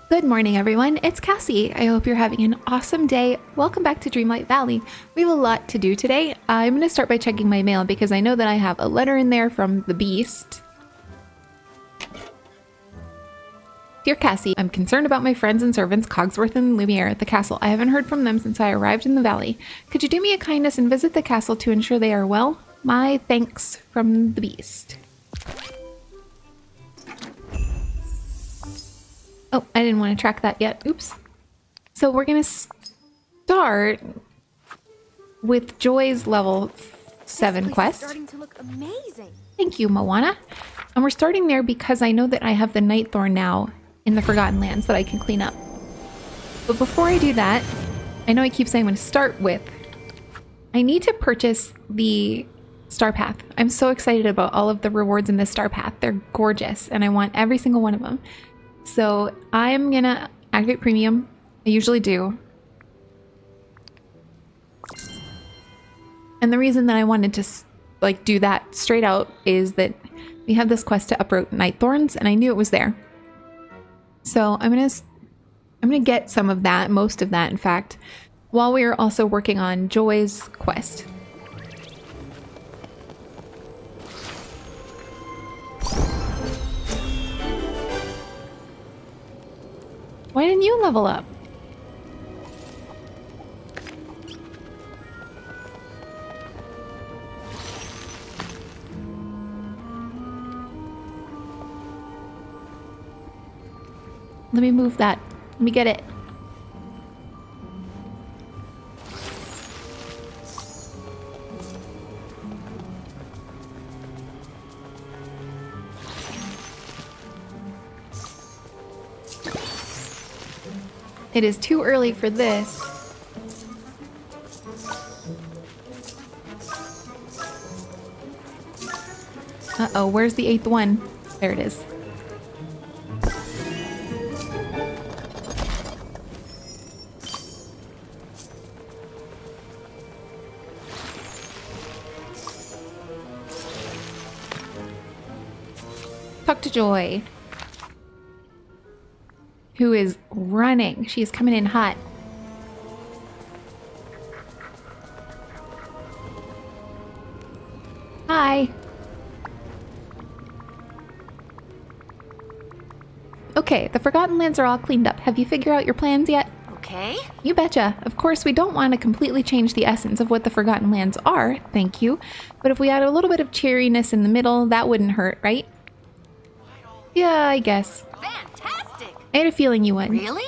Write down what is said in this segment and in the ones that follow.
Good morning, everyone. It's Cassie. I hope you're having an awesome day. Welcome back to Dreamlight Valley. We have a lot to do today. I'm going to start by checking my mail because I know that I have a letter in there from the beast. Dear Cassie, I'm concerned about my friends and servants Cogsworth and Lumiere at the castle. I haven't heard from them since I arrived in the valley. Could you do me a kindness and visit the castle to ensure they are well? My thanks from the beast. Oh, I didn't want to track that yet. Oops. So we're going to start with Joy's level 7 quest. Starting to look amazing. Thank you, Moana. And we're starting there because I know that I have the Night Thorn now in the Forgotten Lands that I can clean up. But before I do that, I know I keep saying I'm going to start with, I need to purchase the Star Path. I'm so excited about all of the rewards in this Star Path. They're gorgeous and I want every single one of them. So I'm gonna activate premium. I usually do. And the reason that I wanted to do that straight out is that we have this quest to uproot night thorns and I knew it was there. So I'm gonna get some of that, most of that in fact, while we are also working on Joy's quest. Why didn't you level up? Let me move that. Let me get it. It is too early for this. Uh-oh, where's the 8th one? There it is. Talk to Joy, who is running. She's coming in hot. Hi. Okay, the Forgotten Lands are all cleaned up. Have you figured out your plans yet? Okay. You betcha. Of course, we don't want to completely change the essence of what the Forgotten Lands are, thank you. But if we add a little bit of cheeriness in the middle, that wouldn't hurt, right? Yeah, I guess. Fantastic. I had a feeling you would. Really?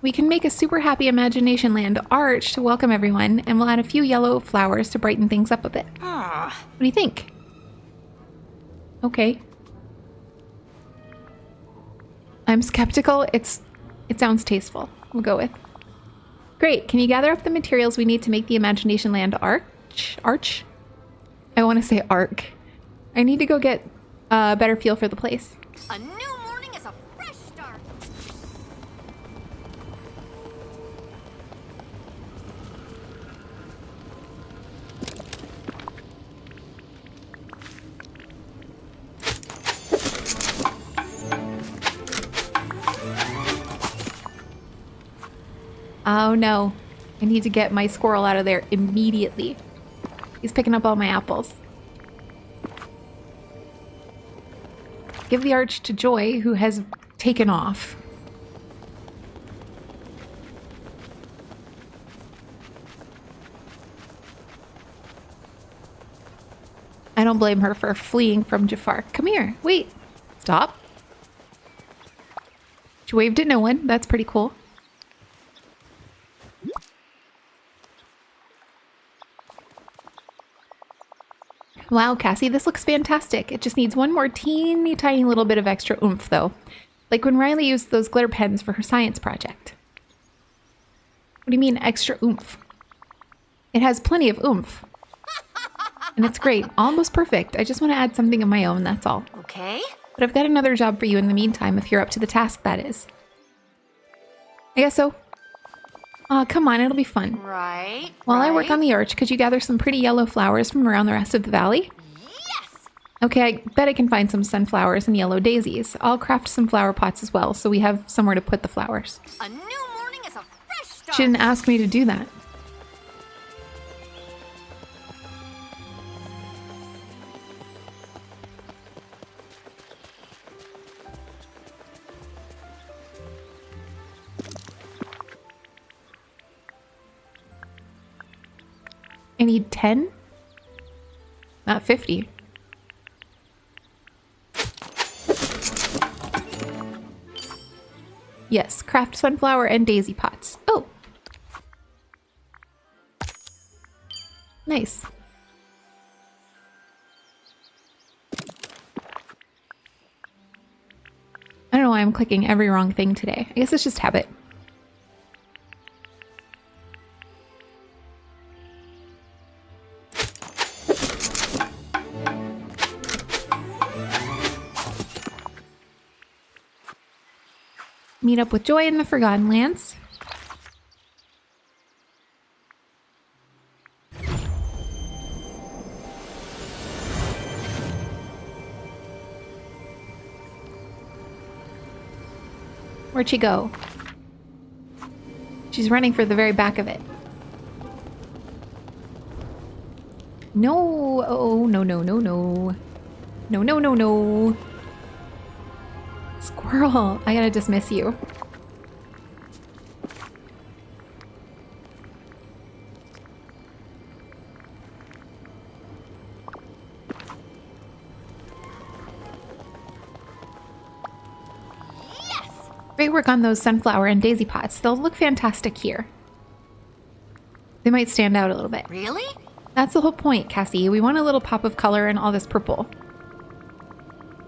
We can make a super happy Imagination Land arch to welcome everyone, and we'll add a few yellow flowers to brighten things up a bit. What do you think? Okay. I'm skeptical. It sounds tasteful. We'll go with. Great. Can you gather up the materials we need to make the Imagination Land arch? I want to say arc. I need to go get a better feel for the place. A new morning is a fresh start. Oh no. I need to get my squirrel out of there immediately. He's picking up all my apples. Give the arch to Joy, who has taken off. I don't blame her for fleeing from Jafar. Come here. Wait. Stop. She waved at no one. That's pretty cool. Wow, Cassie, this looks fantastic. It just needs one more teeny tiny little bit of extra oomph, though. Like when Riley used those glitter pens for her science project. What do you mean, extra oomph? It has plenty of oomph. And it's great. Almost perfect. I just want to add something of my own, that's all. Okay. But I've got another job for you in the meantime, if you're up to the task, that is. I guess so. Aw, come on, it'll be fun. Right. While I work on the arch, could you gather some pretty yellow flowers from around the rest of the valley? Yes! Okay, I bet I can find some sunflowers and yellow daisies. I'll craft some flower pots as well, so we have somewhere to put the flowers. A new morning is a fresh start. She didn't ask me to do that. I need 10? Not 50. Yes, craft sunflower and daisy pots. Oh! Nice. I don't know why I'm clicking every wrong thing today. I guess it's just habit. Meet up with Joy in the Forgotten Lands. Where'd she go? She's running for the very back of it. No! Oh, no, no, no, no. No, no, no, no. Squirrel, I gotta dismiss you. Yes! Great work on those sunflower and daisy pots. They'll look fantastic here. They might stand out a little bit. Really? That's the whole point, Cassie. We want a little pop of color in all this purple.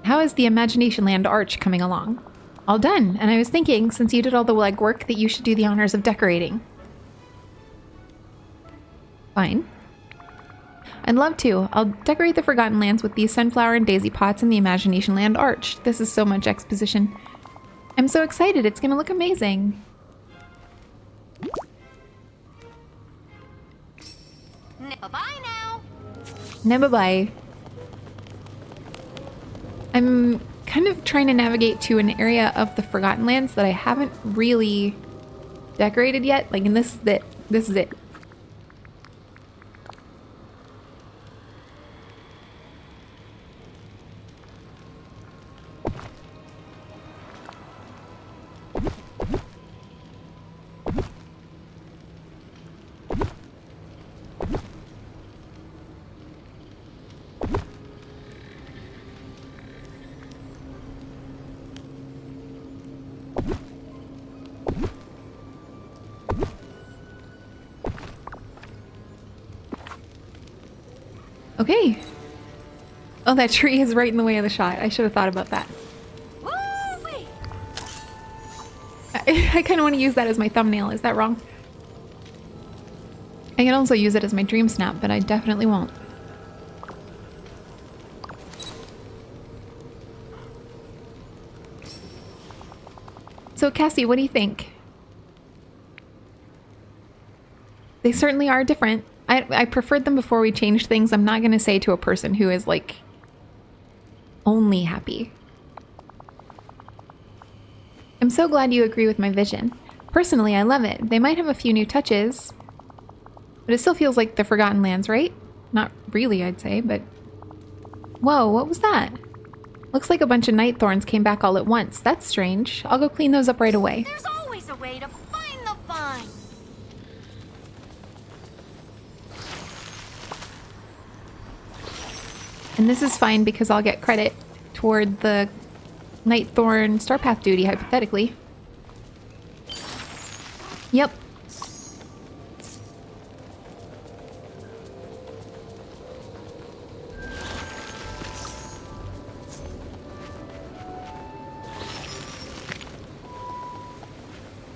How is the Imagination Land arch coming along? All done, and I was thinking, since you did all the legwork, that you should do the honors of decorating. Fine. I'd love to. I'll decorate the Forgotten Lands with these sunflower and daisy pots and the Imagination Land arch. This is so much exposition. I'm so excited. It's gonna look amazing. Bye-bye now. Never bye. I'm kind of trying to navigate to an area of the Forgotten Lands that I haven't really decorated yet. Like, and this is it. This is it. Okay. Oh, that tree is right in the way of the shot. I should have thought about that. Woo-wee. I kind of want to use that as my thumbnail. Is that wrong? I can also use it as my dream snap, but I definitely won't. So, Cassie, what do you think? They certainly are different. I preferred them before we changed things. I'm not going to say to a person who is, like, only happy. I'm so glad you agree with my vision. Personally, I love it. They might have a few new touches, but it still feels like the Forgotten Lands, right? Not really, I'd say, but... Whoa, what was that? Looks like a bunch of night thorns came back all at once. That's strange. I'll go clean those up right away. There's always a way to find the vine. And this is fine because I'll get credit toward the night thorn starpath duty, hypothetically. Yep.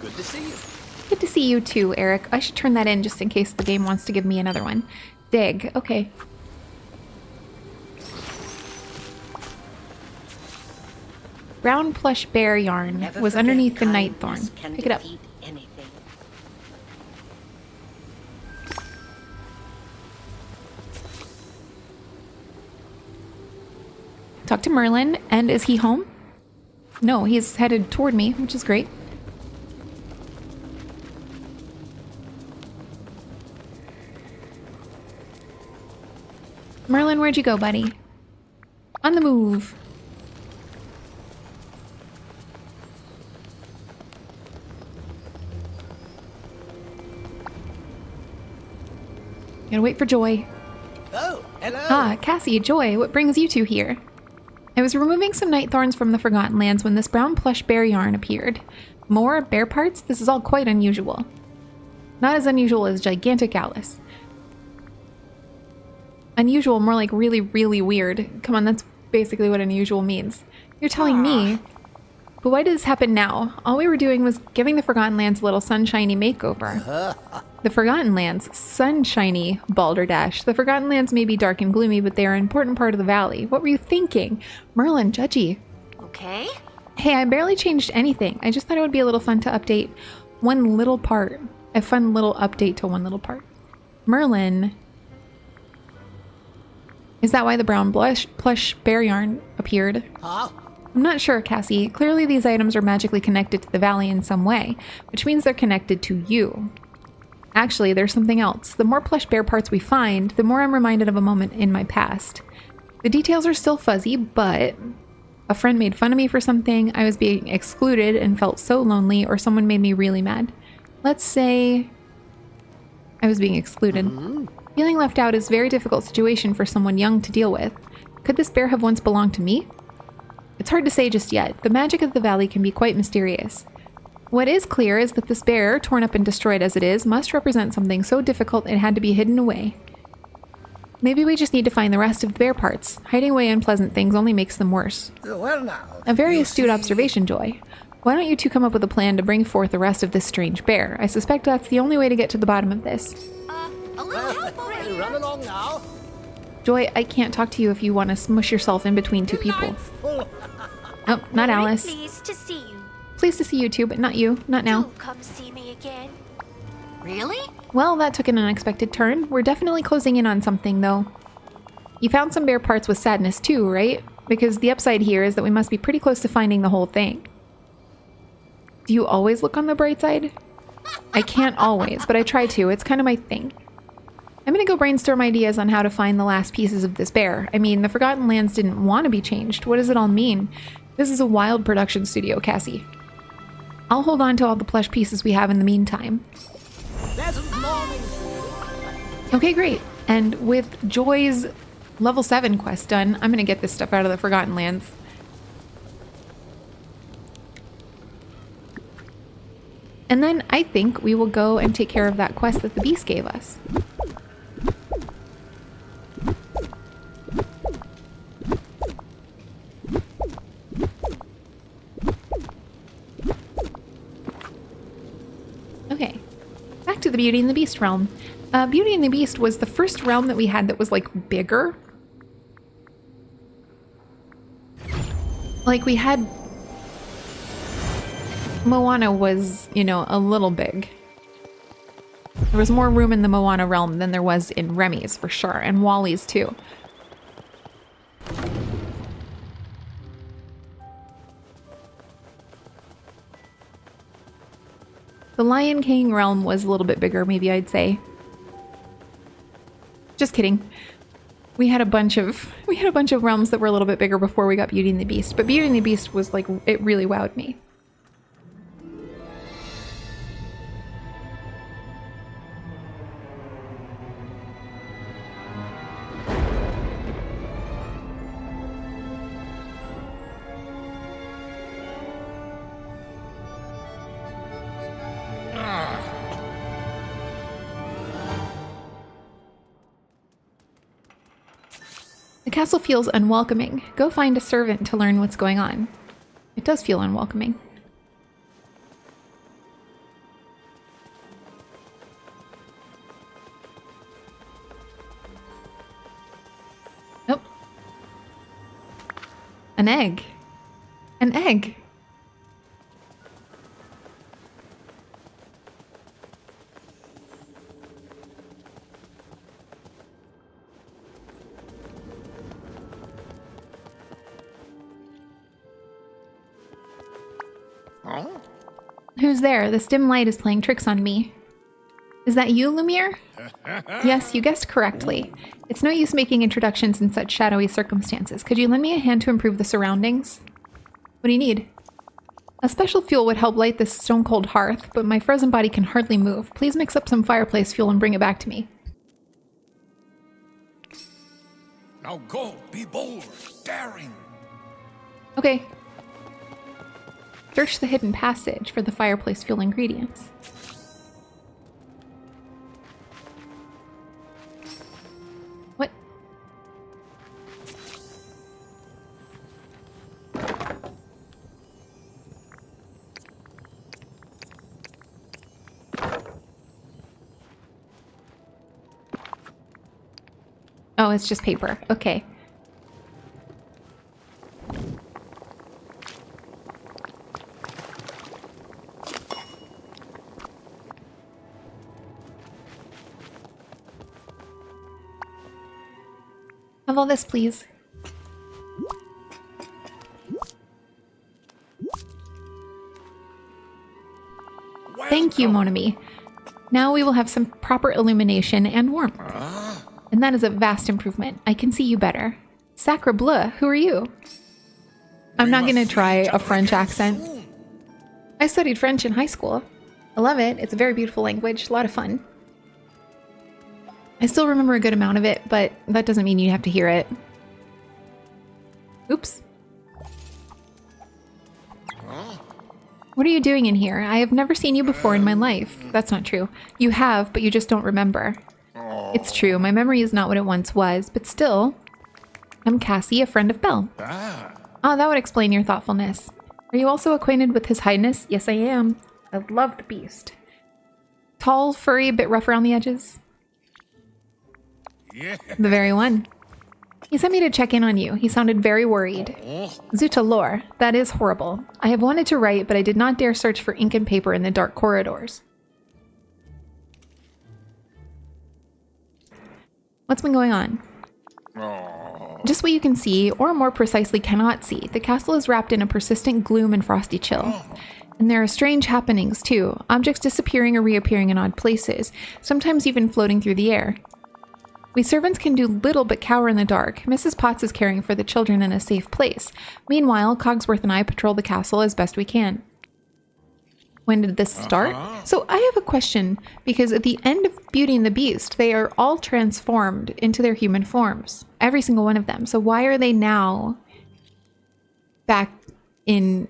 Good to see you. Good to see you too, Eric. I should turn that in just in case the game wants to give me another one. Dig. Okay. Brown plush bear yarn Never was forget underneath the night kindness thorn. can Pick it up. defeat anything. Talk to Merlin. And is he home? No, he's headed toward me, which is great. Merlin, where'd you go, buddy? On the move. Gotta wait for Joy. Oh, hello. Ah, Cassie, Joy, what brings you two here? I was removing some night thorns from the Forgotten Lands when this brown plush bear yarn appeared. More bear parts? This is all quite unusual. Not as unusual as gigantic Alice. Unusual, more like really, really weird. Come on, that's basically what unusual means. You're telling me. But why did this happen now? All we were doing was giving the Forgotten Lands a little sunshiny makeover. The Forgotten Lands, sunshiny, Balderdash. The Forgotten Lands may be dark and gloomy, but they are an important part of the valley. What were you thinking? Merlin, judgy. Okay. Hey, I barely changed anything. I just thought it would be a little fun to update one little part. A fun little update to one little part. Merlin. Is that why the brown plush bear yarn appeared? Huh? I'm not sure, Cassie. Clearly these items are magically connected to the valley in some way, which means they're connected to you. Actually, there's something else. The more plush bear parts we find, the more I'm reminded of a moment in my past. The details are still fuzzy, but a friend made fun of me for something, I was being excluded and felt so lonely, or someone made me really mad. Let's say I was being excluded. Feeling left out is a very difficult situation for someone young to deal with. Could this bear have once belonged to me? It's hard to say just yet. The magic of the valley can be quite mysterious. What is clear is that this bear, torn up and destroyed as it is, must represent something so difficult it had to be hidden away. Maybe we just need to find the rest of the bear parts. Hiding away unpleasant things only makes them worse. Well now. A very you astute see- observation, Joy. Why don't you two come up with a plan to bring forth the rest of this strange bear? I suspect that's the only way to get to the bottom of this. A little help over Hey, here. run along now. Joy, I can't talk to you if you want to smush yourself in between two people. Full. Oh, not Very Alice. pleased to see you. Pleased to see you too, but not you. Not now. Do come see me again. Really? Well, that took an unexpected turn. We're definitely closing in on something, though. You found some bear parts with sadness too, right? Because the upside here is that we must be pretty close to finding the whole thing. Do you always look on the bright side? I can't always, but I try to. It's kind of my thing. I'm gonna go brainstorm ideas on how to find the last pieces of this bear. I mean, the Forgotten Lands didn't want to be changed. What does it all mean? This is a wild production studio, Cassie. I'll hold on to all the plush pieces we have in the meantime. Pleasant morning to you. Okay, great. And with Joy's level 7 quest done, I'm gonna get this stuff out of the Forgotten Lands. And then I think we will go and take care of that quest that the beast gave us. Okay, back to the Beauty and the Beast realm. Beauty and the Beast was the first realm that we had that was like bigger. Like we had Moana was, you know, a little big. There was more room in the Moana realm than there was in Remy's for sure, and Wally's too. The Lion King realm was a little bit bigger, maybe I'd say. Just kidding. We had a bunch of realms that were a little bit bigger before we got Beauty and the Beast, but Beauty and the Beast was like, it really wowed me. The castle feels unwelcoming. Go find a servant to learn what's going on. It does feel unwelcoming. Nope. An egg. An egg. Who's there? This dim light is playing tricks on me. Is that you, Lumiere? Yes, you guessed correctly. It's no use making introductions in such shadowy circumstances. Could you lend me a hand to improve the surroundings? What do you need? A special fuel would help light this stone-cold hearth, but my frozen body can hardly move. Please mix up some fireplace fuel and bring it back to me. Now go, be bold, daring. Okay. Search the hidden passage for the fireplace fuel ingredients. What? Oh, it's just paper. Okay. Have all this, please. Thank you, mon ami. Now we will have some proper illumination and warmth. And that is a vast improvement. I can see you better. Sacre bleu, who are you? I'm not going to try a French accent. I studied French in high school. I love it. It's a very beautiful language. A lot of fun. I still remember a good amount of it, but that doesn't mean you have to hear it. Oops. What are you doing in here? I have never seen you before in my life. That's not true. You have, but you just don't remember. It's true. My memory is not what it once was, but still, I'm Cassie, a friend of Belle. Ah, that would explain your thoughtfulness. Are you also acquainted with His Highness? Yes, I am. I love the beast. Tall, furry, a bit rough around the edges. Yeah. The very one. He sent me to check in on you. He sounded very worried. Zuta lore. That is horrible. I have wanted to write, but I did not dare search for ink and paper in the dark corridors. What's been going on? Just what you can see, or more precisely cannot see. The castle is wrapped in a persistent gloom and frosty chill. And there are strange happenings, too. Objects disappearing or reappearing in odd places, sometimes even floating through the air. We servants can do little but cower in the dark. Mrs. Potts is caring for the children in a safe place. Meanwhile, Cogsworth and I patrol the castle as best we can. When did this start? So I have a question, because at the end of Beauty and the Beast, they are all transformed into their human forms. Every single one of them. So why are they now back in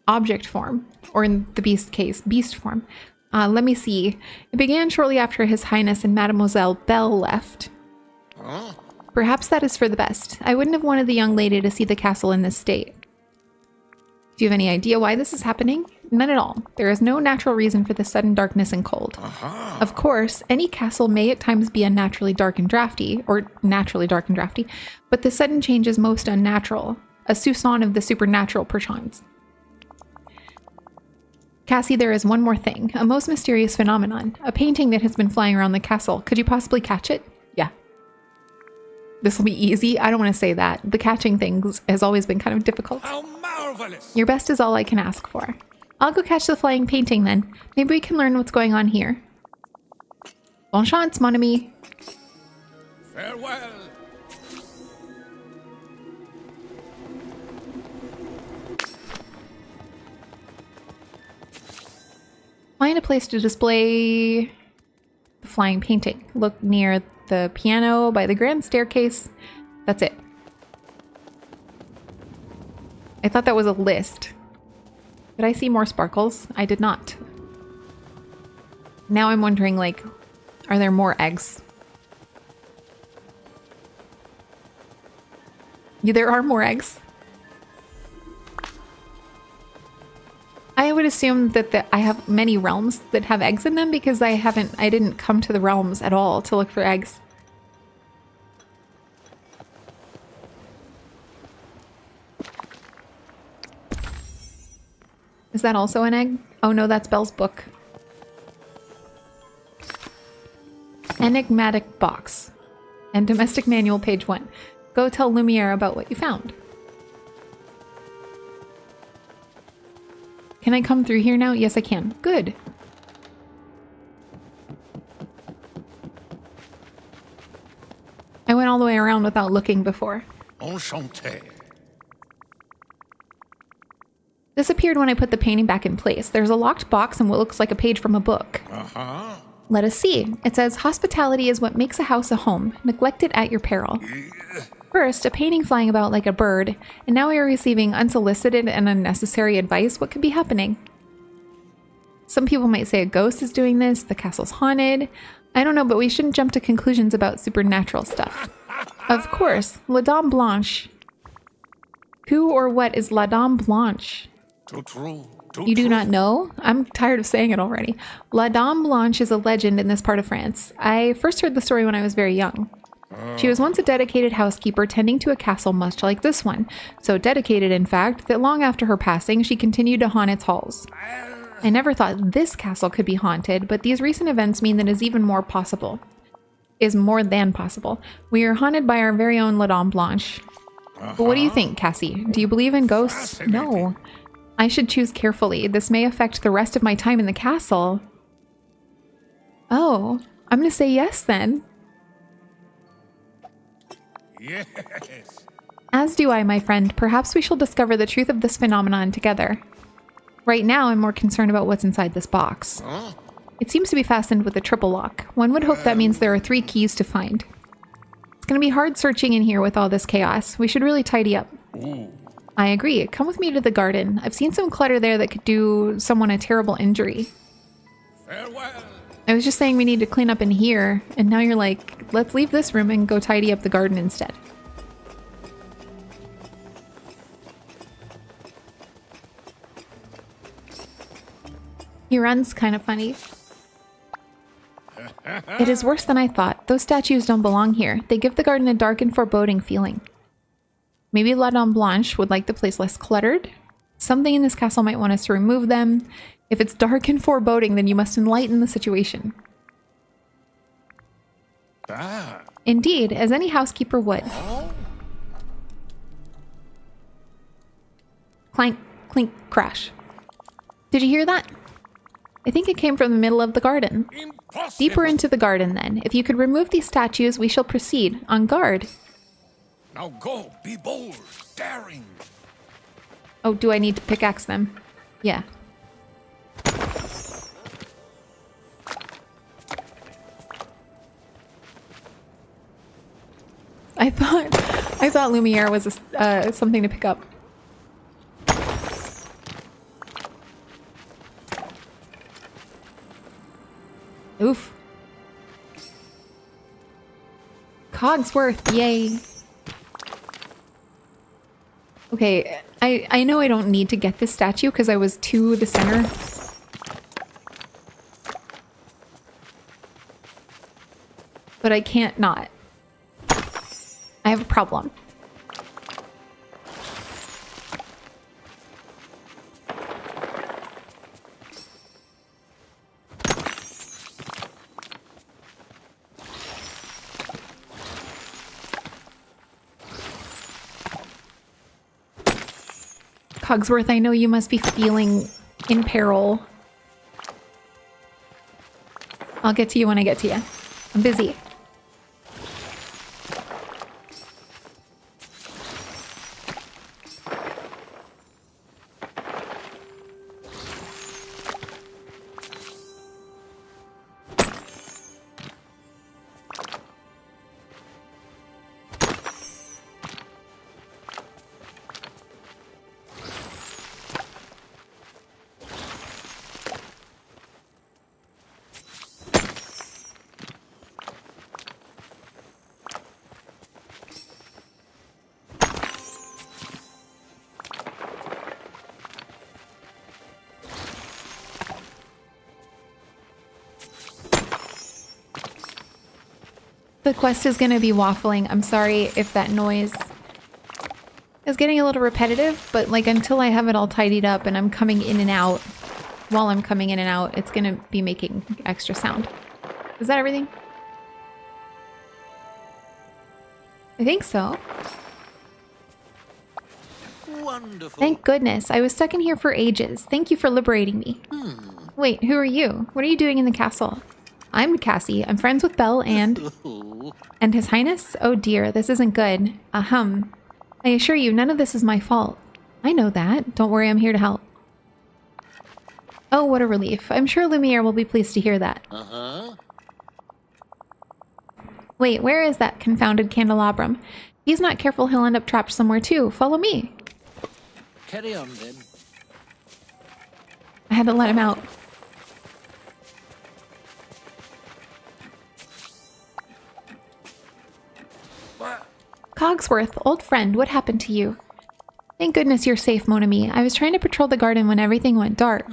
object form? Or in the Beast case, beast form. Let me see. It began shortly after His Highness and Mademoiselle Belle left. Perhaps that is for the best. I wouldn't have wanted the young lady to see the castle in this state. Do you have any idea why this is happening? None at all. There is no natural reason for the sudden darkness and cold. Of course, any castle may at times be unnaturally dark and drafty, or naturally dark and drafty, but the sudden change is most unnatural. A soupçon of the supernatural, perchance. Cassie, there is one more thing. A most mysterious phenomenon. A painting that has been flying around the castle. Could you possibly catch it? Yeah. This will be easy. I don't want to say that. The catching things has always been kind of difficult. How marvelous! Your best is all I can ask for. I'll go catch the flying painting then. Maybe we can learn what's going on here. Bon chance, mon ami. Farewell! Find a place to display the flying painting. Look near the piano by the grand staircase. That's it. I thought that was a list. Did I see more sparkles? I did not. Now I'm wondering, like, are there more eggs? Yeah, there are more eggs. I would assume that I have many realms that have eggs in them because I didn't come to the realms at all to look for eggs. Is that also an egg? Oh no, that's Belle's book. Enigmatic box. And domestic manual, page 1. Go tell Lumiere about what you found. Can I come through here now? Yes, I can. Good. I went all the way around without looking before. Enchanté. This appeared when I put the painting back in place. There's a locked box and what looks like a page from a book. Uh-huh. Let us see. It says, hospitality is what makes a house a home. Neglect it at your peril. First, a painting flying about like a bird, and now we are receiving unsolicited and unnecessary advice. What could be happening? Some people might say a ghost is doing this, the castle's haunted. I don't know, but we shouldn't jump to conclusions about supernatural stuff. Of course, La Dame Blanche. Who or what is La Dame Blanche? Too true. You do not know? I'm tired of saying it already. La Dame Blanche is a legend in this part of France. I first heard the story when I was very young. She was once a dedicated housekeeper tending to a castle much like this one. So dedicated, in fact, that long after her passing, she continued to haunt its halls. I never thought this castle could be haunted, but these recent events mean that it is even more possible. Is more than possible. We are haunted by our very own La Dame Blanche. But what do you think, Cassie? Do you believe in ghosts? No. I should choose carefully. This may affect the rest of my time in the castle. Oh, I'm going to say yes then. Yes. As do I, my friend. Perhaps we shall discover the truth of this phenomenon together. Right now, I'm more concerned about what's inside this box. Huh? It seems to be fastened with a triple lock. One would hope that means there are 3 keys to find. It's going to be hard searching in here with all this chaos. We should really tidy up. Ooh. I agree. Come with me to the garden. I've seen some clutter there that could do someone a terrible injury. Farewell. I was just saying we need to clean up in here, and now you're like, let's leave this room and go tidy up the garden instead. He runs kind of funny. It is worse than I thought. Those statues don't belong here. They give the garden a dark and foreboding feeling. Maybe La Dame Blanche would like the place less cluttered. Something in this castle might want us to remove them. If it's dark and foreboding, then you must enlighten the situation. Ah. Indeed, as any housekeeper would. Clank, clink, crash. Did you hear that? I think it came from the middle of the garden. Impossible. Deeper into the garden, then. If you could remove these statues, we shall proceed. On guard. Now go. Be bold. Daring. Oh, do I need to pickaxe them? Yeah. I thought Lumiere was something to pick up. Oof. Cogsworth, yay. Okay, I know I don't need to get this statue because I was to the center. But I can't not. I have a problem. Cogsworth, I know you must be feeling in peril. I'll get to you when I get to you. I'm busy. The quest is going to be waffling. I'm sorry if that noise is getting a little repetitive, but like until I have it all tidied up and I'm coming in and out, while I'm coming in and out, it's going to be making extra sound. Is that everything? I think so. Wonderful. Thank goodness. I was stuck in here for ages. Thank you for liberating me. Wait, who are you? What are you doing in the castle? I'm Cassie. I'm friends with Belle and... And His Highness? Oh dear, this isn't good. Ahem. I assure you, none of this is my fault. I know that. Don't worry, I'm here to help. Oh, what a relief. I'm sure Lumiere will be pleased to hear that. Wait, where is that confounded candelabrum? If he's not careful, he'll end up trapped somewhere too. Follow me. Carry on then. I had to let him out. Cogsworth, old friend, what happened to you? Thank goodness you're safe, mon ami. I was trying to patrol the garden when everything went dark.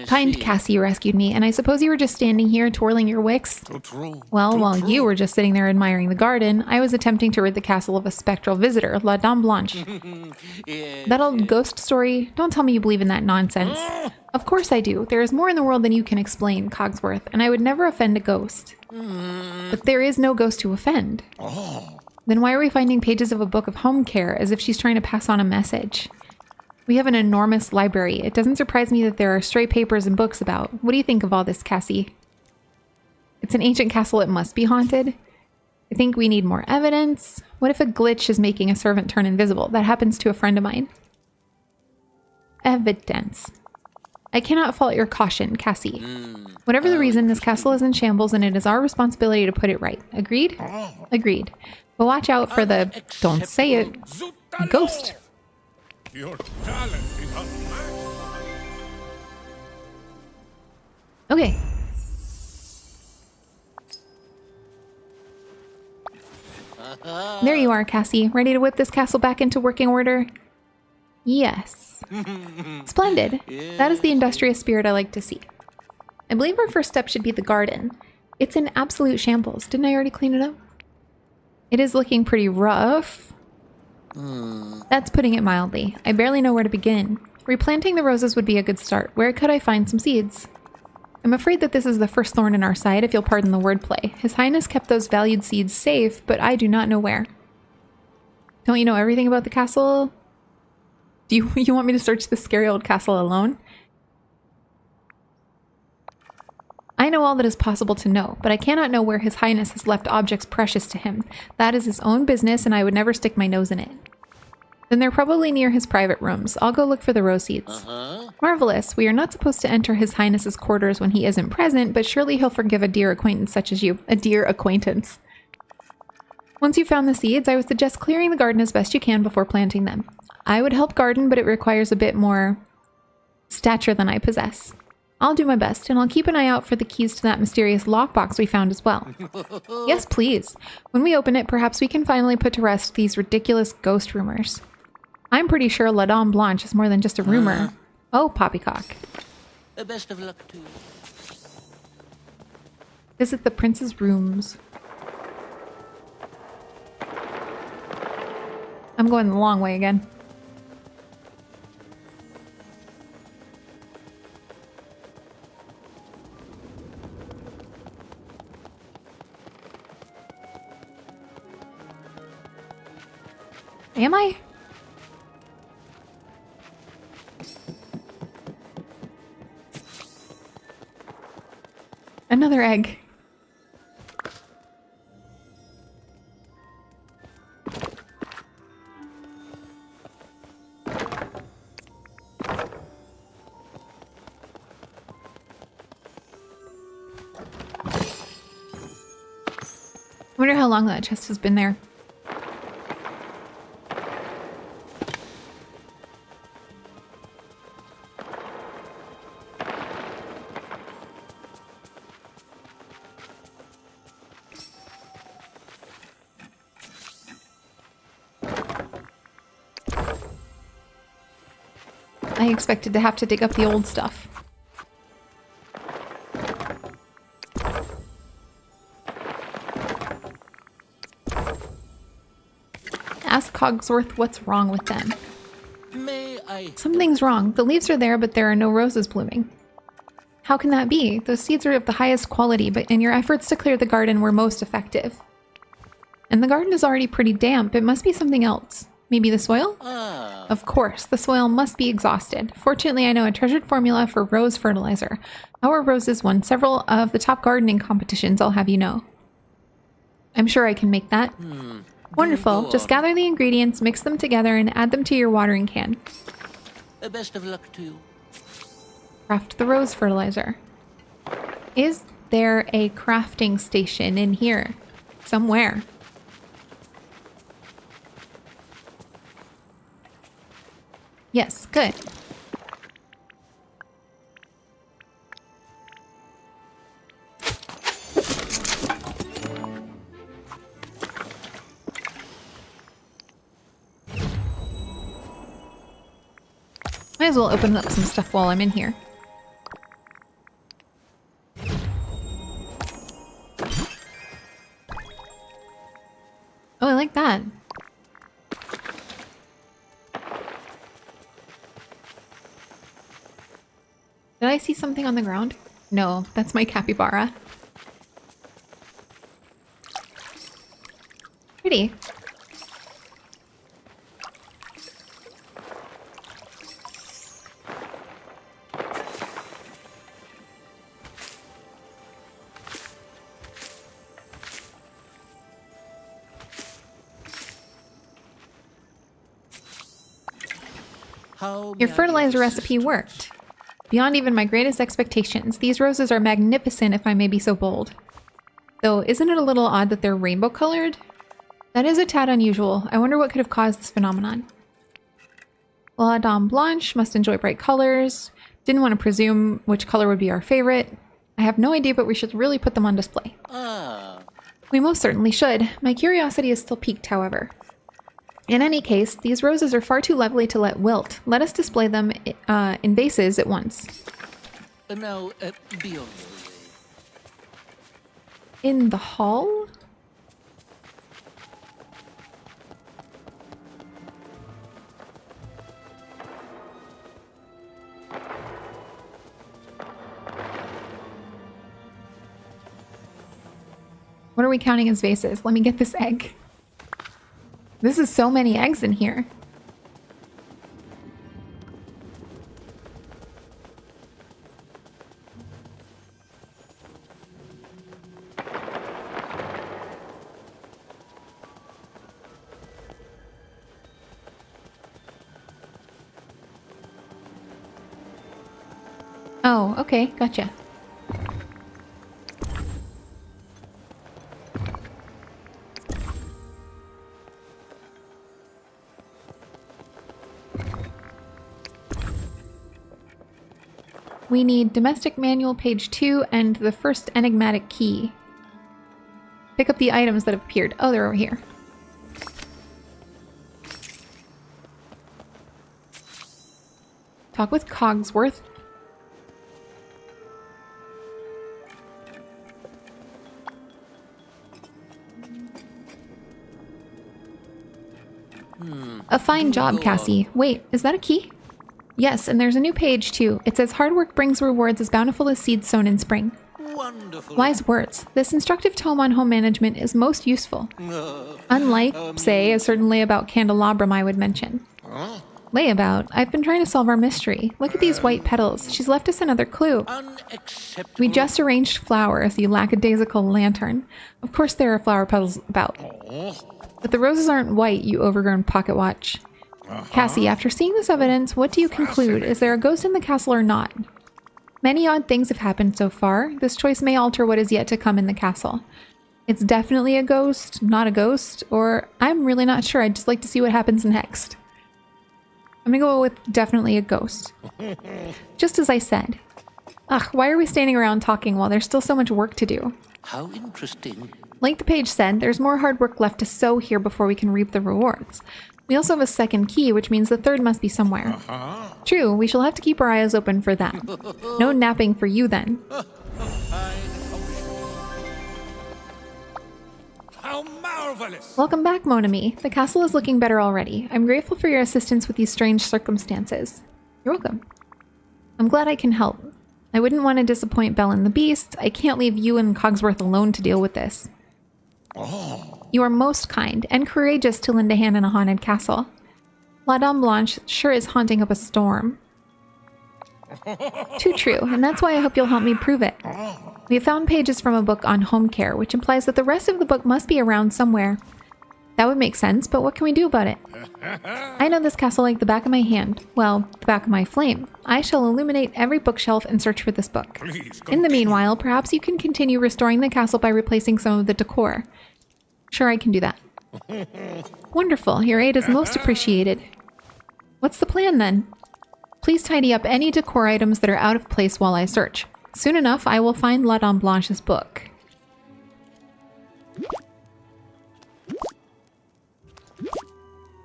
Kind Cassie rescued me, and I suppose you were just standing here twirling your wicks? True. Well, while you were just sitting there admiring the garden, I was attempting to rid the castle of a spectral visitor, La Dame Blanche. That old ghost story? Don't tell me you believe in that nonsense. Of course I do. There is more in the world than you can explain, Cogsworth, and I would never offend a ghost. But there is no ghost to offend. Then why are we finding pages of a book of home care as if she's trying to pass on a message? We have an enormous library. It doesn't surprise me that there are stray papers and books about. What do you think of all this, Cassie? It's an ancient castle. It must be haunted. I think we need more evidence. What if a glitch is making a servant turn invisible? That happens to a friend of mine. Evidence. I cannot fault your caution, Cassie. Whatever the reason, this castle is in shambles and it is our responsibility to put it right. Agreed? Agreed. But watch out for the, don't say it, ghost. Your talent is unmatched. Okay. There you are, Cassie. Ready to whip this castle back into working order? Yes. Splendid. That is the industrious spirit I like to see. I believe our first step should be the garden. It's in absolute shambles. Didn't I already clean it up? It is looking pretty rough. That's putting it mildly. I barely know where to begin. Replanting the roses would be a good start. Where could I find some seeds? I'm afraid that this is the first thorn in our side, if you'll pardon the wordplay. His Highness kept those valued seeds safe, but I do not know where. Don't you know everything about the castle? Do you want me to search this scary old castle alone? I know all that is possible to know, but I cannot know where His Highness has left objects precious to him. That is his own business, and I would never stick my nose in it. Then they're probably near his private rooms. I'll go look for the rose seeds. Marvelous. We are not supposed to enter His Highness's quarters when he isn't present, but surely he'll forgive a dear acquaintance such as you. A dear acquaintance. Once you've found the seeds, I would suggest clearing the garden as best you can before planting them. I would help garden, but it requires a bit more stature than I possess. I'll do my best, and I'll keep an eye out for the keys to that mysterious lockbox we found as well. Yes, please. When we open it, perhaps we can finally put to rest these ridiculous ghost rumors. I'm pretty sure La Dame Blanche is more than just a rumor. Oh, poppycock. Best of luck to you. Visit the prince's rooms. I'm going the long way again. Am I? Another egg. I wonder how long that chest has been there. I expected to have to dig up the old stuff. Ask Cogsworth what's wrong with them. May I? Something's wrong. The leaves are there, but there are no roses blooming. How can that be? Those seeds are of the highest quality, but in your efforts to clear the garden were most effective. And the garden is already pretty damp. It must be something else. Maybe the soil? Ah. Of course, the soil must be exhausted. Fortunately, I know a treasured formula for rose fertilizer. Our roses won several of the top gardening competitions, I'll have you know. I'm sure I can make that. Wonderful. Just gather the ingredients, mix them together, and add them to your watering can. Best of luck to you. Craft the rose fertilizer. Is there a crafting station in here? Somewhere. Yes, good. Might as well open up some stuff while I'm in here. Oh, I like that. Did I see something on the ground? No, that's my capybara. Pretty. Your fertilizer recipe worked. Beyond even my greatest expectations, these roses are magnificent if I may be so bold. Though, isn't it a little odd that they're rainbow colored? That is a tad unusual. I wonder what could have caused this phenomenon. La Dame Blanche must enjoy bright colors. Didn't want to presume which color would be our favorite. I have no idea, but we should really put them on display. We most certainly should. My curiosity is still piqued, however. In any case, these roses are far too lovely to let wilt. Let us display them in vases at once. Now, be on your way. In the hall? What are we counting as vases? Let me get this egg. This is so many eggs in here. Oh, okay, gotcha. We need domestic manual page 2 and the first enigmatic key. Pick up the items that have appeared. Oh, they're over here. Talk with Cogsworth. A fine job, Cassie. Wait, is that a key? Yes, and there's a new page too. It says hard work brings rewards as bountiful as seeds sown in spring. Wonderful. Wise words. This instructive tome on home management is most useful. Unlike, say, a certain layabout candelabrum I would mention. Layabout? I've been trying to solve our mystery. Look at these white petals. She's left us another clue. Unacceptable. We just arranged flowers, you lackadaisical lantern. Of course there are flower petals about. But the roses aren't white, you overgrown pocket watch. Cassie, after seeing this evidence, what do you conclude? Is there a ghost in the castle or not? Many odd things have happened so far. This choice may alter what is yet to come in the castle. It's definitely a ghost, not a ghost, or I'm really not sure. I'd just like to see what happens next. I'm gonna go with definitely a ghost. Just as I said. Ugh, why are we standing around talking while there's still so much work to do? How interesting. Like the page said, there's more hard work left to sow here before we can reap the rewards. We also have a second key, which means the third must be somewhere. True, we shall have to keep our eyes open for that. No napping for you then. How marvelous! Welcome back, Mon ami. The castle is looking better already. I'm grateful for your assistance with these strange circumstances. You're welcome. I'm glad I can help. I wouldn't want to disappoint Belle and the Beast. I can't leave you and Cogsworth alone to deal with this. You are most kind and courageous to lend a hand in a haunted castle. La Dame Blanche sure is haunting up a storm. Too true, and that's why I hope you'll help me prove it. We have found pages from a book on home care, which implies that the rest of the book must be around somewhere. That would make sense, but what can we do about it? I know this castle like the back of my hand. Well, the back of my flame. I shall illuminate every bookshelf and search for this book. Please In the continue. meanwhile, perhaps you can continue restoring the castle by replacing some of the decor. Sure, I can do that. Wonderful, your aid is most appreciated. What's the plan then? Please tidy up any decor items that are out of place while I search. Soon enough, I will find La Dame Blanche's book.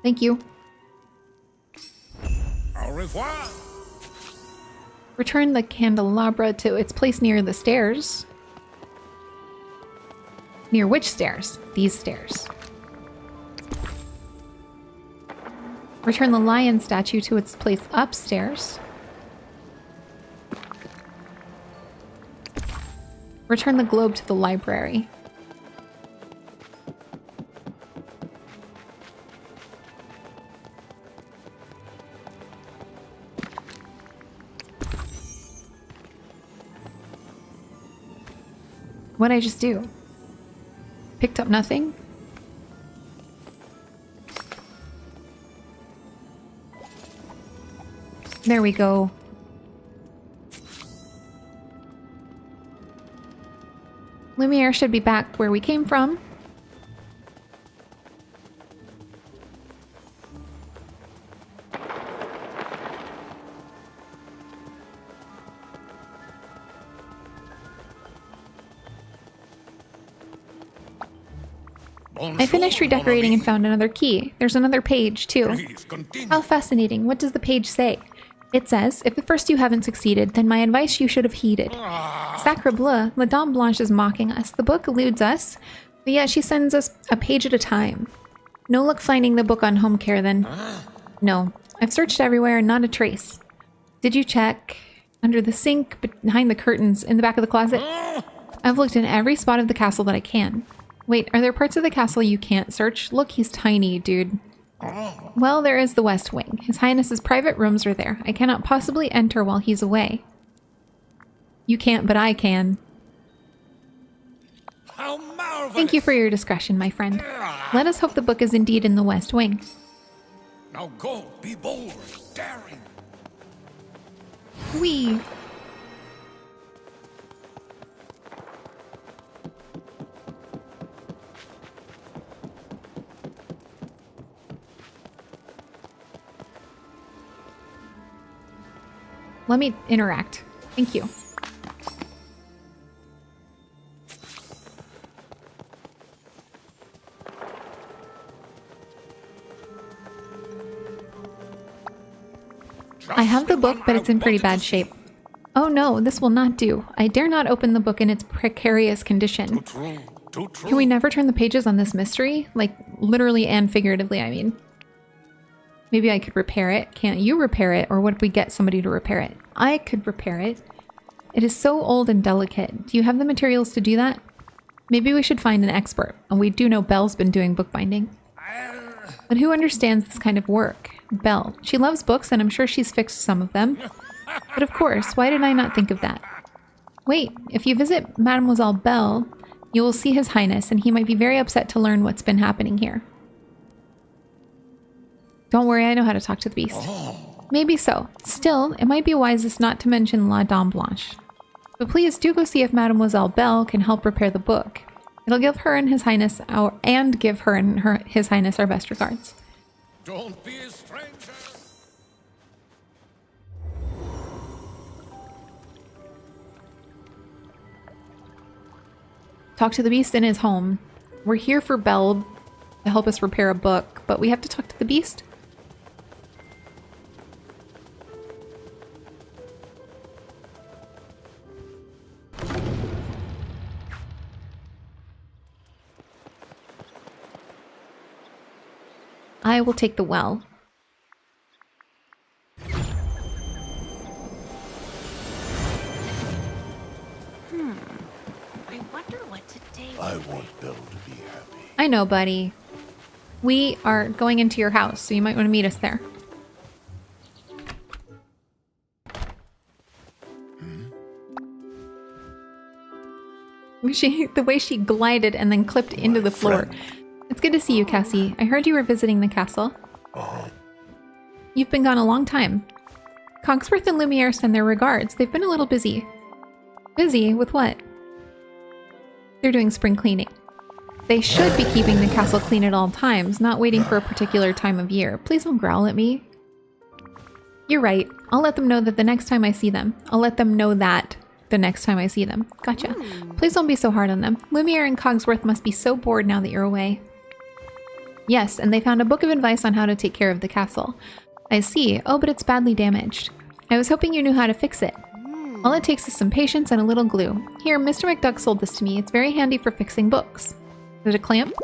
Thank you. Au revoir. Return the candelabra to its place near the stairs. Near which stairs? These stairs. Return the lion statue to its place upstairs. Return the globe to the library. What'd I just do? Picked up nothing? There we go. Lumiere should be back where we came from. I finished redecorating and found another key. There's another page, too. Please continue. How fascinating. What does the page say? It says, if at first you haven't succeeded, then my advice you should have heeded. Sacre bleu, La Dame Blanche is mocking us. The book eludes us, but yet she sends us a page at a time. No luck finding the book on home care, then. No. I've searched everywhere and not a trace. Did you check? Under the sink, behind the curtains, in the back of the closet? I've looked in every spot of the castle that I can. Wait, are there parts of the castle you can't search? Look, he's tiny, dude. Well, there is the West Wing. His Highness's private rooms are there. I cannot possibly enter while he's away. You can't, but I can. How marvelous. Thank you for your discretion, my friend. Let us hope the book is indeed in the West Wing. Now go, be bold, daring. Whee! Let me interact. Thank you. I have the book, but it's in pretty bad shape. Oh no, this will not do. I dare not open the book in its precarious condition. True, too true. Can we never turn the pages on this mystery? Like, literally and figuratively, I mean. Maybe I could repair it. Can't you repair it? Or would we get somebody to repair it? I could repair it. It is so old and delicate. Do you have the materials to do that? Maybe we should find an expert. And we do know Belle's been doing bookbinding. But who understands this kind of work? Belle. She loves books and I'm sure she's fixed some of them. But of course, why did I not think of that? Wait, if you visit Mademoiselle Belle, you will see His Highness and he might be very upset to learn what's been happening here. Don't worry, I know how to talk to the beast. Maybe so. Still, it might be wisest not to mention La Dame Blanche. But please do go see if Mademoiselle Belle can help repair the book. It'll give her and His Highness His Highness our best regards. Don't be a stranger. Talk to the beast in his home. We're here for Belle to help us repair a book, but we have to talk to the beast? I will take the well. I wonder what today. I want Belle to be happy. I know, buddy. We are going into your house, so you might want to meet us there. The way she glided and then clipped into the floor. It's good to see you, Cassie. I heard you were visiting the castle. You've been gone a long time. Cogsworth and Lumiere send their regards. They've been a little busy. Busy with what? They're doing spring cleaning. They should be keeping the castle clean at all times, not waiting for a particular time of year. Please don't growl at me. You're right. I'll let them know that the next time I see them. Gotcha. Please don't be so hard on them. Lumiere and Cogsworth must be so bored now that you're away. Yes, and they found a book of advice on how to take care of the castle. I see. Oh, but it's badly damaged. I was hoping you knew how to fix it. All it takes is some patience and a little glue. Here, Mr. McDuck sold this to me. It's very handy for fixing books. Is it a clamp?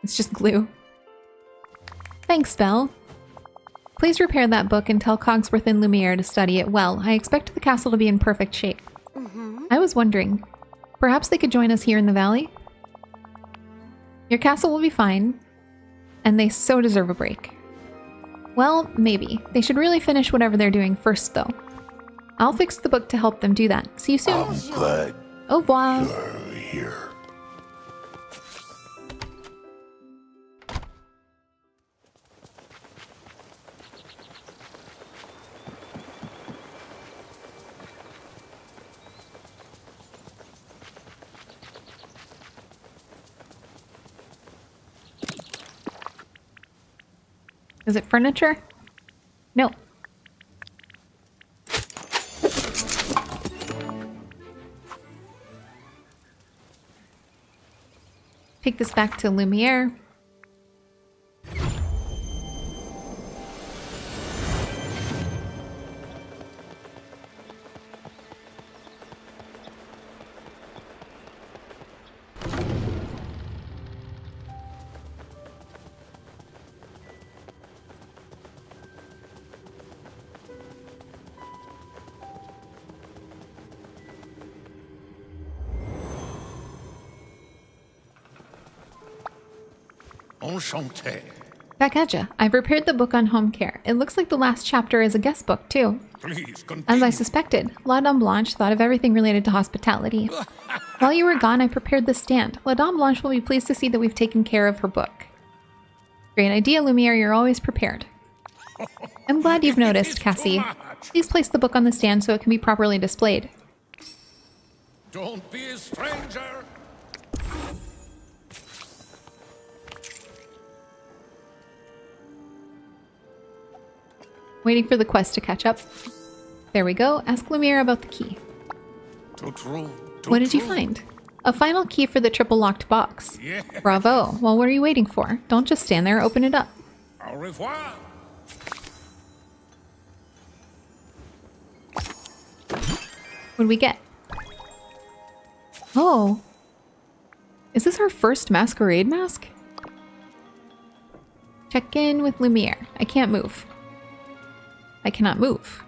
It's just glue. Thanks, Belle. Please repair that book and tell Cogsworth and Lumiere to study it well. I expect the castle to be in perfect shape. I was wondering, perhaps they could join us here in the valley? Your castle will be fine, and they so deserve a break. Well, maybe. They should really finish whatever they're doing first, though. I'll fix the book to help them do that. See you soon. I'm glad Au revoir. you're here. Is it furniture? No. Take this back to Lumiere. Enchanté. Back at ya. I've repaired the book on home care. It looks like the last chapter is a guest book, too. Please continue. As I suspected, La Dame Blanche thought of everything related to hospitality. While you were gone, I prepared the stand. La Dame Blanche will be pleased to see that we've taken care of her book. Great idea, Lumiere. You're always prepared. I'm glad you've noticed, Cassie. Please place the book on the stand so it can be properly displayed. Don't be a stranger. Waiting for the quest to catch up. There we go. Ask Lumiere about the key. Too true. What did you find? A final key for the triple locked box. Yeah. Bravo. Well, what are you waiting for? Don't just stand there. Open it up. Au revoir. What do we get? Oh. Is this our first masquerade mask? Check in with Lumiere. I can't move. I cannot move.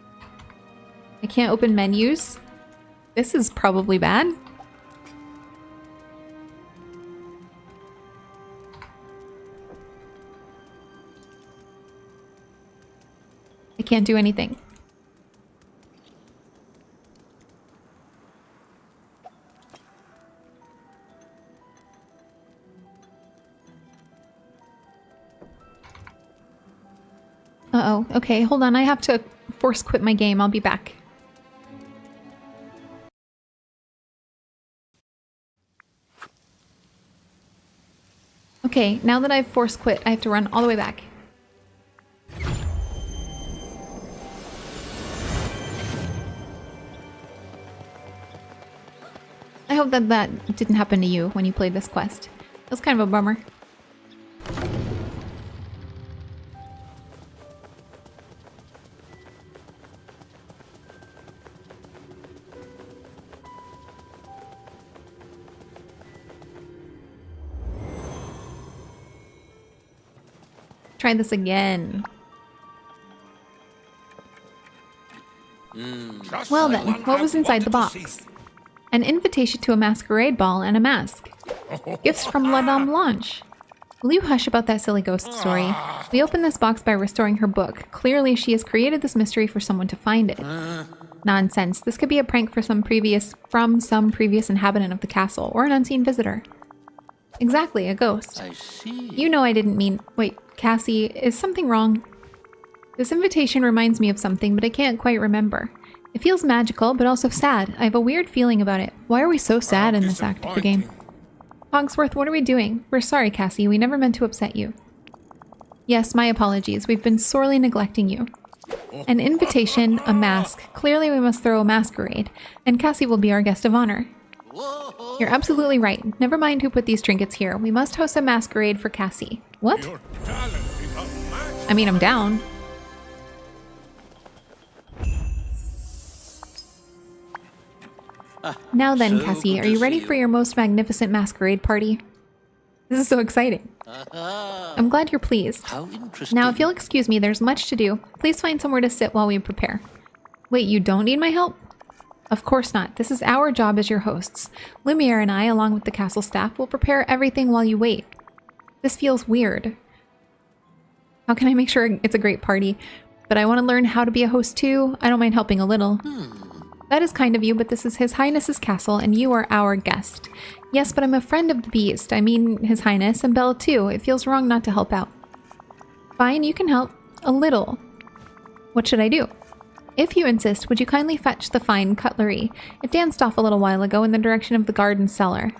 I can't open menus. This is probably bad. I can't do anything. Uh-oh. Okay, hold on. I have to force quit my game. I'll be back. Okay, now that I've force quit, I have to run all the way back. I hope that that didn't happen to you when you played this quest. That was kind of a bummer. Try this again. Just Well like then, one what I was inside the wanted to box? see. An invitation to a masquerade ball and a mask. Gifts from La Dame Blanche. Will you hush about that silly ghost story? We opened this box by restoring her book. Clearly, she has created this mystery for someone to find it. Nonsense. This could be a prank from some previous inhabitant of the castle, or an unseen visitor. Exactly, a ghost. I see. You know I didn't mean... Wait, Cassie, is something wrong? This invitation reminds me of something, but I can't quite remember. It feels magical, but also sad. I have a weird feeling about it. Why are we so sad in this act of the game? Cogsworth, what are we doing? We're sorry, Cassie. We never meant to upset you. Yes, my apologies. We've been sorely neglecting you. An invitation, a mask. Clearly we must throw a masquerade, and Cassie will be our guest of honor. Whoa. You're absolutely right. Never mind who put these trinkets here. We must host a masquerade for Cassie. What? Your talent is unmatched. I mean, I'm down. Now then, So Cassie, good are to you ready see for you. your most magnificent masquerade party? This is so exciting. I'm glad you're pleased. How interesting. Now, if you'll excuse me, there's much to do. Please find somewhere to sit while we prepare. Wait, you don't need my help? Of course not. This is our job as your hosts. Lumiere and I, along with the castle staff, will prepare everything while you wait. This feels weird. How can I make sure it's a great party? But I want to learn how to be a host too. I don't mind helping a little. That is kind of you, but this is His Highness's castle, and you are our guest. Yes, but I'm a friend of the beast. I mean, His Highness, and Belle too. It feels wrong not to help out. Fine, you can help. A little. What should I do? If you insist, would you kindly fetch the fine cutlery? It danced off a little while ago in the direction of the garden cellar.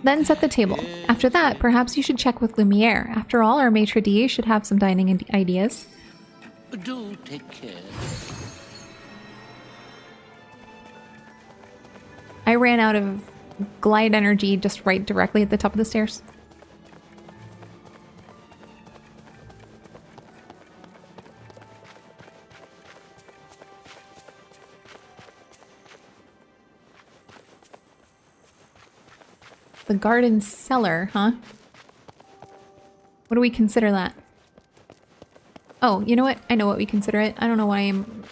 Then set the table. After that, perhaps you should check with Lumiere. After all, our maitre d' should have some dining ideas. Do take care. I ran out of glide energy just right directly at the top of the stairs. The garden cellar, huh? What do we consider that? Oh, you know what? I know what we consider it. I don't know why I'm...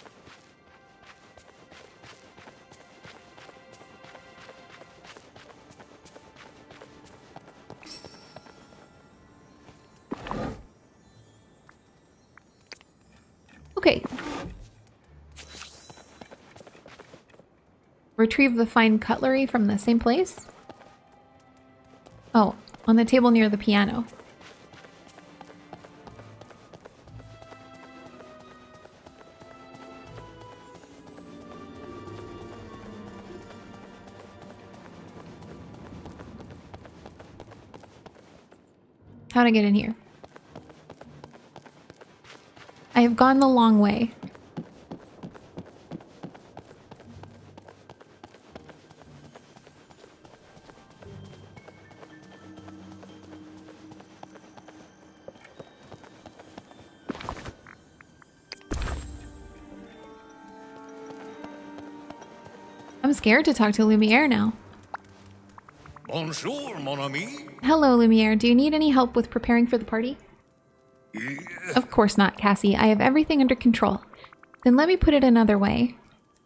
Okay. Retrieve the fine cutlery from the same place? Oh, on the table near the piano. How'd I get in here? I have gone the long way. I'm scared to talk to Lumiere now. Bonjour, mon ami. Hello, Lumiere. Do you need any help with preparing for the party? Of course not, Cassie. I have everything under control. Then let me put it another way.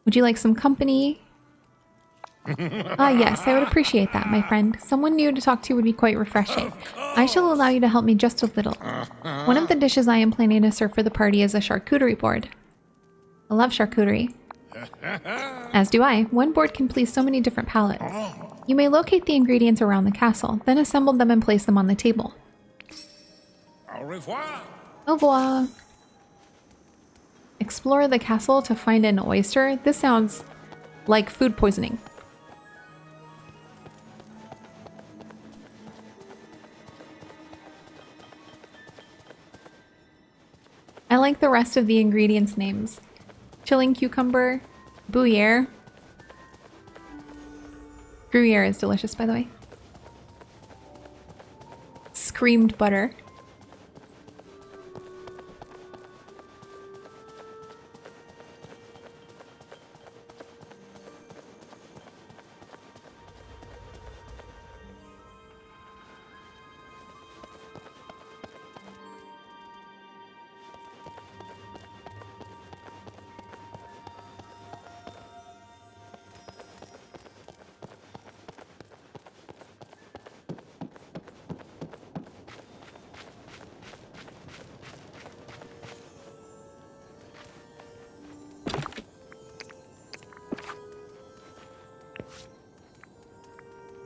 Would you like some company? Ah, yes, I would appreciate that, my friend. Someone new to talk to would be quite refreshing. I shall allow you to help me just a little. One of the dishes I am planning to serve for the party is a charcuterie board. I love charcuterie. As do I. One board can please so many different palates. You may locate the ingredients around the castle, then assemble them and place them on the table. Au revoir. Au revoir. Explore the castle to find an oyster? This sounds like food poisoning. I like the rest of the ingredients names. Chilling cucumber, Gruyere. Gruyere is delicious, by the way. Screamed butter.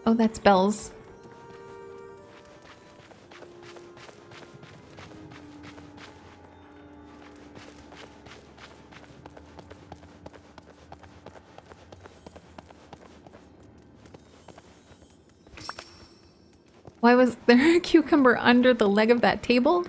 Oh, that's bells. Why was there a cucumber under the leg of that table?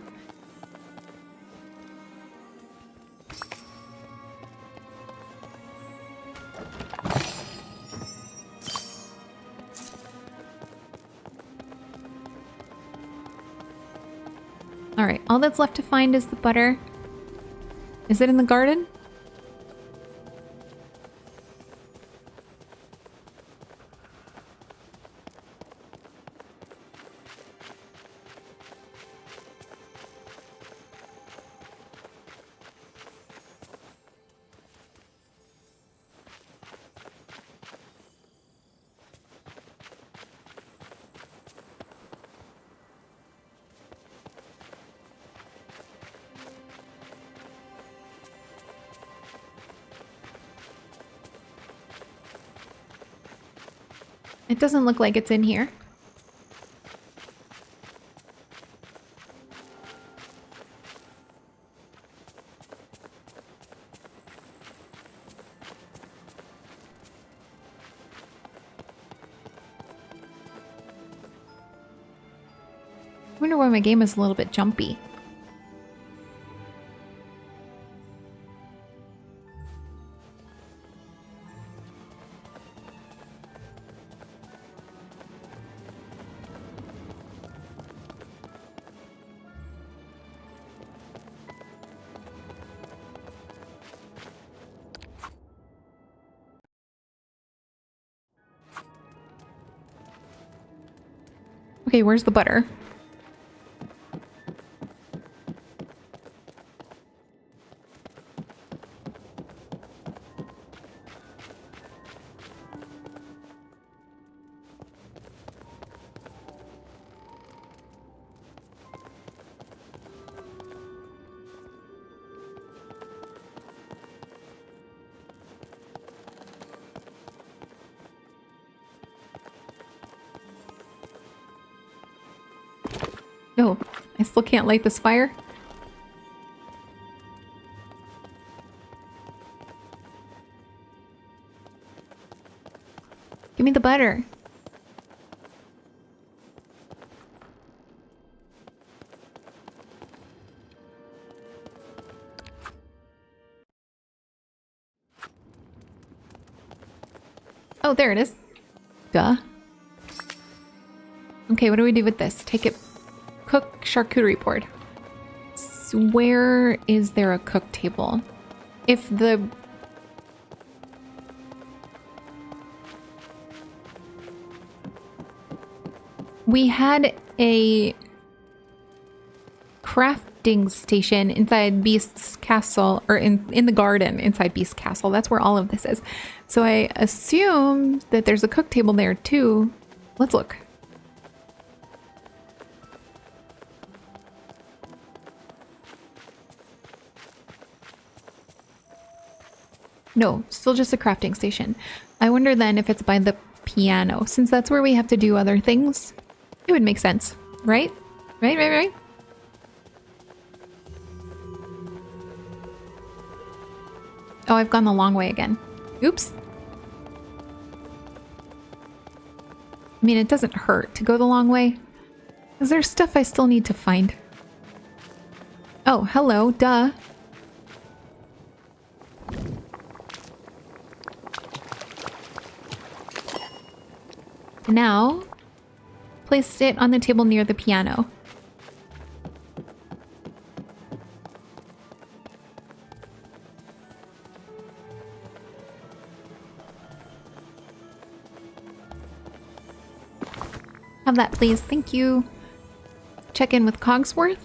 Alright, all that's left to find is the butter. Is it in the garden? It doesn't look like it's in here. I wonder why my game is a little bit jumpy. Okay, where's the butter? No, I still can't light this fire. Give me the butter. Oh, there it is. Duh. Okay, what do we do with this? Take it. Cook charcuterie board. So where is there a cook table? If the... We had a crafting station inside Beast's castle, or in the garden inside Beast's castle. That's where all of this is. So I assume that there's a cook table there too. Let's look. No, still just a crafting station. I wonder then if it's by the piano, since that's where we have to do other things. It would make sense, right? Right. Oh, I've gone the long way again. Oops. I mean, it doesn't hurt to go the long way. Is there stuff I still need to find? Oh, hello, duh. Now, place it on the table near the piano. Have that, please. Thank you. Check in with Cogsworth.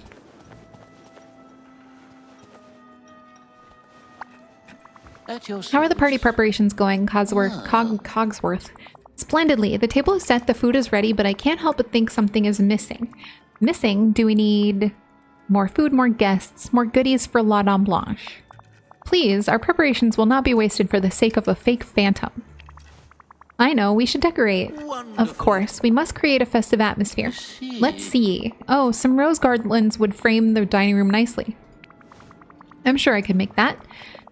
How are the party preparations going, Cogsworth? Splendidly. The table is set, the food is ready, but I can't help but think something is missing. Missing? Do we need more food, more guests, more goodies for La Dame Blanche? Please, our preparations will not be wasted for the sake of a fake phantom. I know, we should decorate. Wonderful. Of course, we must create a festive atmosphere. see. Let's see. Oh, some rose garlands would frame the dining room nicely. I'm sure I could make that.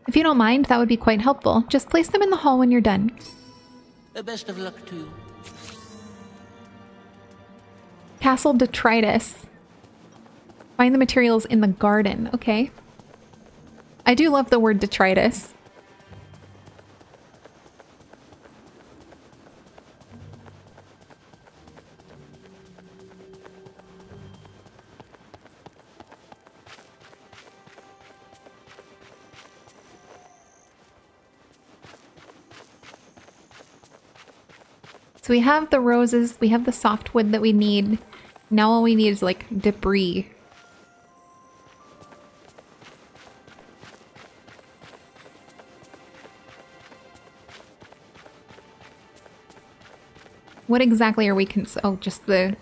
If you don't mind, that would be quite helpful. Just place them in the hall when you're done. Best of luck to you. Castle detritus. Find the materials in the garden. Okay. I do love the word detritus. So we have the roses, we have the softwood that we need. Now all we need is like debris. What exactly are we oh, just the...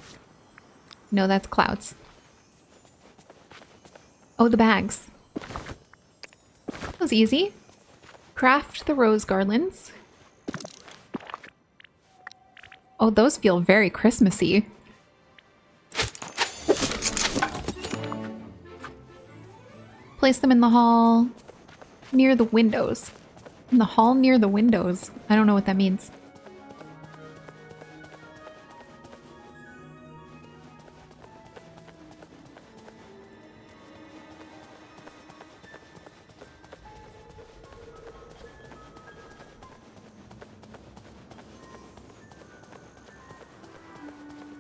No, that's clouds. Oh, the bags. That was easy. Craft the rose garlands. Oh, those feel very Christmassy. Place them in the hall near the windows. In the hall near the windows. I don't know what that means.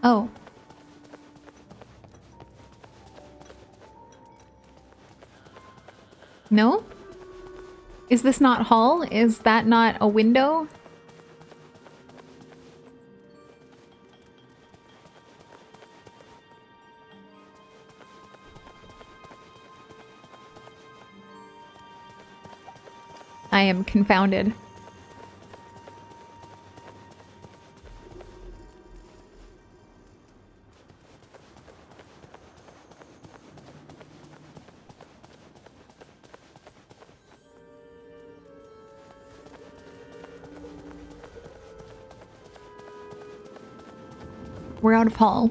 Oh. No? Is this not hall? Is that not a window? I am confounded. We're out of hall.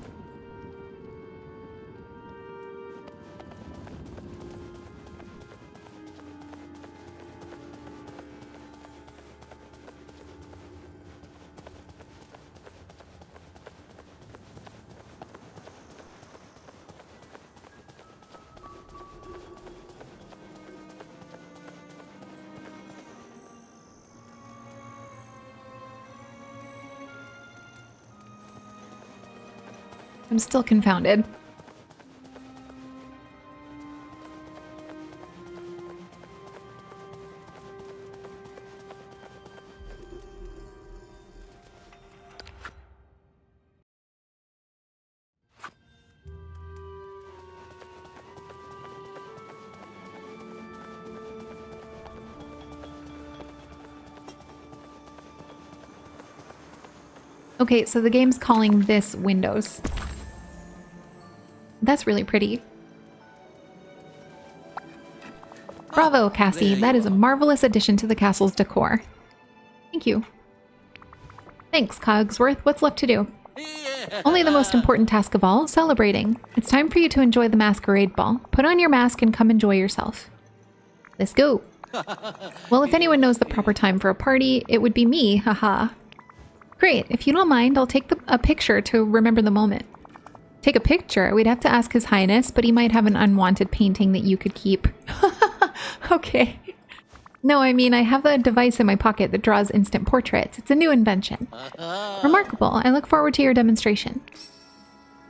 I'm still confounded. Okay, so the game's calling this windows. That's really pretty. Bravo, Cassie. That is a marvelous addition to the castle's decor. Thank you. Thanks, Cogsworth. What's left to do? Only the most important task of all, celebrating. It's time for you to enjoy the masquerade ball. Put on your mask and come enjoy yourself. Let's go. Well, if anyone knows the proper time for a party, it would be me, haha. Great. If you don't mind, I'll take a picture to remember the moment. Take a picture? We'd have to ask His Highness, but he might have an unwanted painting that you could keep. Okay. No, I mean, I have a device in my pocket that draws instant portraits. It's a new invention. Remarkable. I look forward to your demonstration.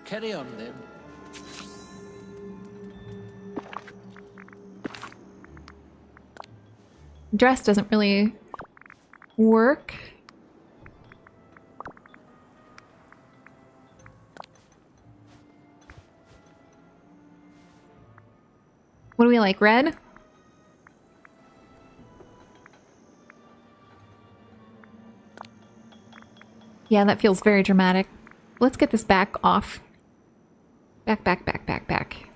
Carry on then. Dress doesn't really work. What do we like, red? Yeah, that feels very dramatic. Let's get this back off. Back, back, back, back, back.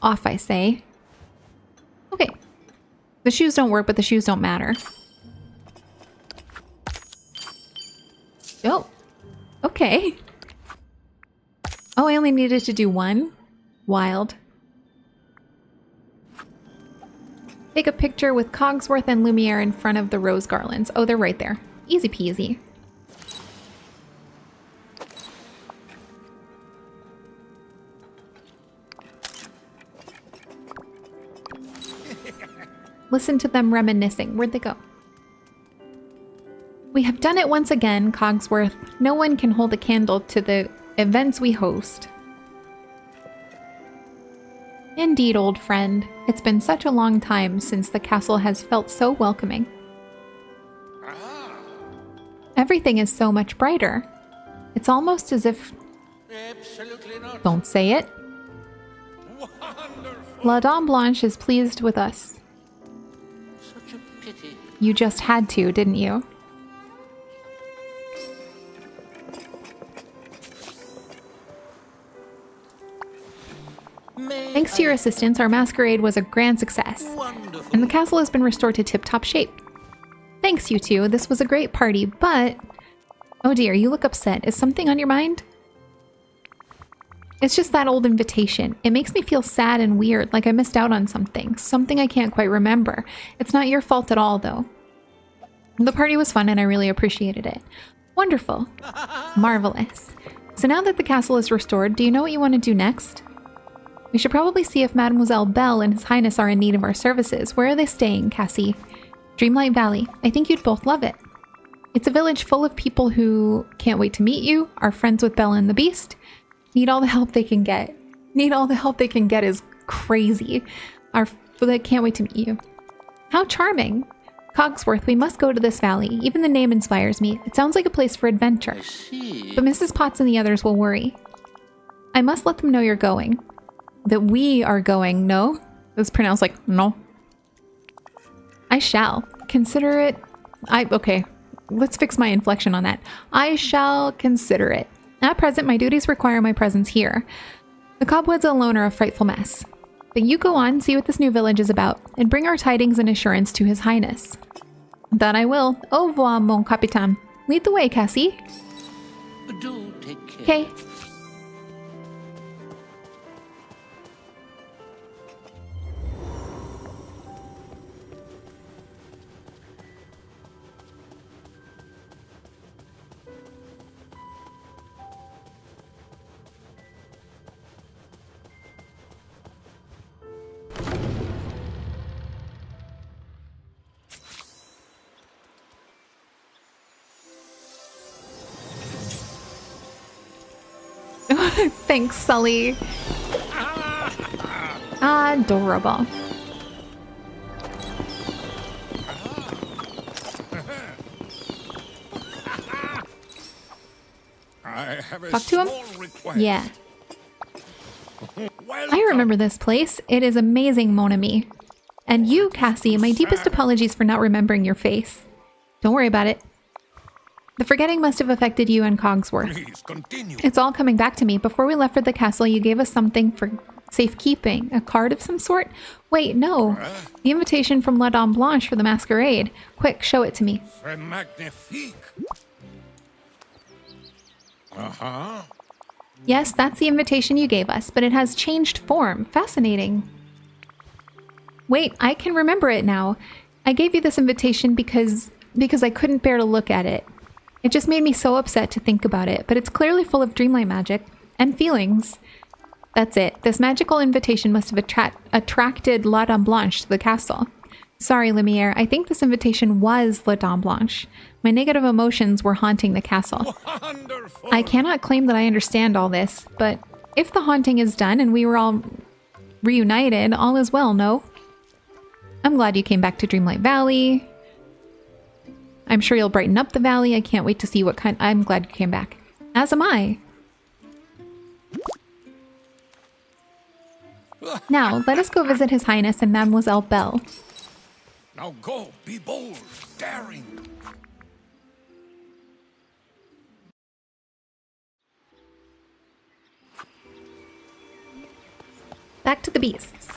Off, I say. Okay. The shoes don't work, but the shoes don't matter. Oh, okay. Oh, I only needed to do one? Wild. Take a picture with Cogsworth and Lumiere in front of the rose garlands. Oh, they're right there. Easy peasy. Listen to them reminiscing. Where'd they go? We have done it once again, Cogsworth. No one can hold a candle to the events we host. Indeed, old friend. It's been such a long time since the castle has felt so welcoming. Everything is so much brighter. It's almost as if... Absolutely not. Don't say it. Wonderful. La Dame Blanche is pleased with us. Such a pity. You just had to, didn't you? May Thanks to your I- assistance, our masquerade was a grand success. Wonderful. And the castle has been restored to tip-top shape. Thanks, you two. This was a great party, but... Oh dear, you look upset. Is something on your mind? It's just that old invitation. It makes me feel sad and weird, like I missed out on something. Something I can't quite remember. It's not your fault at all, though. The party was fun and I really appreciated it. Wonderful. Marvelous. So now that the castle is restored, do you know what you want to do next? We should probably see if Mademoiselle Belle and His Highness are in need of our services. Where are they staying, Cassie? Dreamlight Valley. I think you'd both love it. It's a village full of people who can't wait to meet you, are friends with Belle and the Beast, need all the help they can get. Need all the help they can get is crazy. They can't wait to meet you. How charming. Cogsworth, we must go to this valley. Even the name inspires me. It sounds like a place for adventure. I see. But Mrs. Potts and the others will worry. I must let them know you're going. That we are going, no? It's pronounced like, no. I shall. Consider it... Okay, let's fix my inflection on that. I shall consider it. At present, my duties require my presence here. The cobwebs alone are a frightful mess. But you go on, see what this new village is about, and bring our tidings and assurance to His Highness. That I will. Au revoir, mon capitaine. Lead the way, Cassie. Do take care. Okay. Thanks, Sully. Adorable. I have a Talk to him? small request. Yeah. Welcome. I remember this place. It is amazing, mon ami. And you, Cassie, my deepest apologies for not remembering your face. Don't worry about it. The forgetting must have affected you and Cogsworth. Please continue. It's all coming back to me. Before we left for the castle, you gave us something for safekeeping. A card of some sort? Wait, no. The invitation from La Dame Blanche for the masquerade. Quick, show it to me. C'est magnifique. Uh-huh. Yes, that's the invitation you gave us, but it has changed form. Fascinating. Wait, I can remember it now. I gave you this invitation because I couldn't bear to look at it. It just made me so upset to think about it, but it's clearly full of dreamlight magic and feelings. That's it. This magical invitation must have attracted La Dame Blanche to the castle. Sorry, Lumiere. I think this invitation was La Dame Blanche. My negative emotions were haunting the castle. Wonderful. I cannot claim that I understand all this, but if the haunting is done and we were all reunited, all is well, no? I'm glad you came back to Dreamlight Valley. I'm sure you'll brighten up the valley. I can't wait to see what kind... I'm glad you came back. As am I. Now, let us go visit His Highness and Mademoiselle Belle. Now go, be bold, daring. Back to the beasts.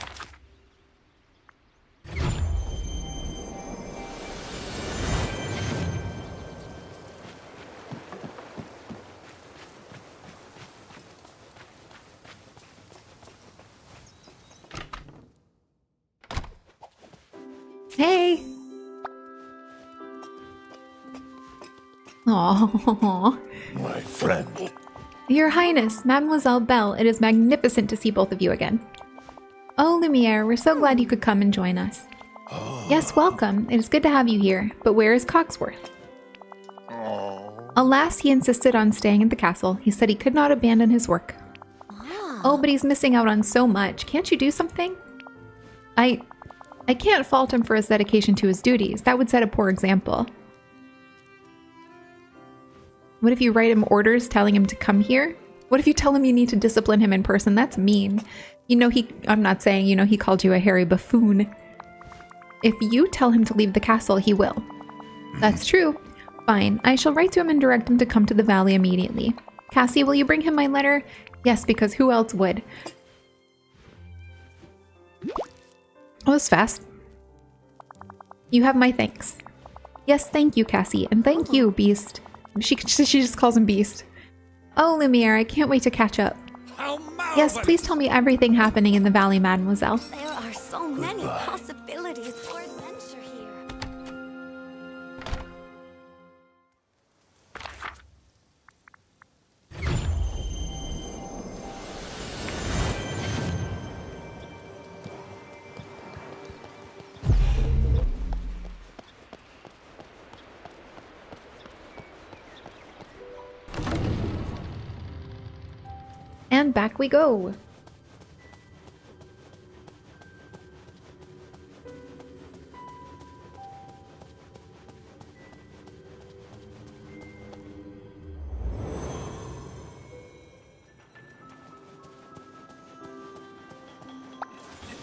Aww. My friend. Your Highness, Mademoiselle Belle, it is magnificent to see both of you again. Oh, Lumiere, we're so glad you could come and join us. Yes, welcome. It is good to have you here. But where is Cogsworth? Alas, he insisted on staying at the castle. He said he could not abandon his work. Oh, but he's missing out on so much. Can't you do something? I can't fault him for his dedication to his duties. That would set a poor example. What if you write him orders telling him to come here? What if you tell him you need to discipline him in person? That's mean. You know, I'm not saying, you know, he called you a hairy buffoon. If you tell him to leave the castle, he will. That's true. Fine. I shall write to him and direct him to come to the valley immediately. Cassie, will you bring him my letter? Yes, because who else would? Oh, that's fast. You have my thanks. Yes, thank you, Cassie. And thank you, Beast. She just calls him Beast. Oh, Lumiere, I can't wait to catch up. How Yes, please tell me everything happening in the valley, Mademoiselle. There are so many possibilities for adventure here. And back we go.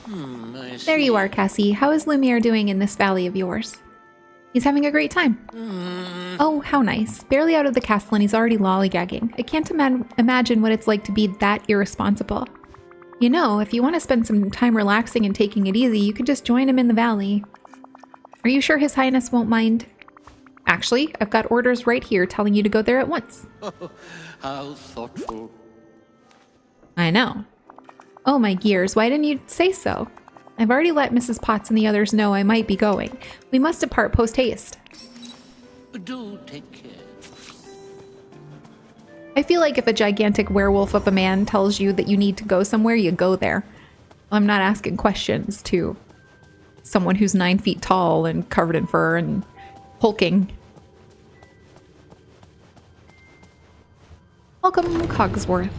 I There you see. are, Cassie. How is Lumiere doing in this valley of yours? He's having a great time. Oh, how nice. Barely out of the castle and he's already lollygagging. I can't imagine what it's like to be that irresponsible. You know, if you want to spend some time relaxing and taking it easy, you could just join him in the valley. Are you sure His Highness won't mind? Actually, I've got orders right here telling you to go there at once. How thoughtful. I know. Oh my gears, why didn't you say so? I've already let Mrs. Potts and the others know I might be going. We must depart post-haste. Do take care. I feel like if a gigantic werewolf of a man tells you that you need to go somewhere, you go there. I'm not asking questions to someone who's 9 feet tall and covered in fur and hulking. Welcome, Cogsworth.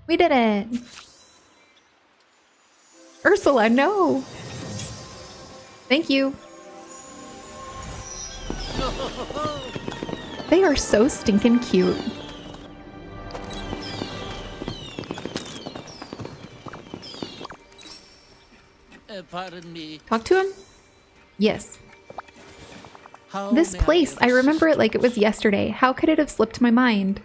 We did it. Ursula, no. Thank you. They are so stinking cute. Pardon me. Talk to him? Yes. How This may I place, I remember assist? it like it was yesterday. How could it have slipped my mind?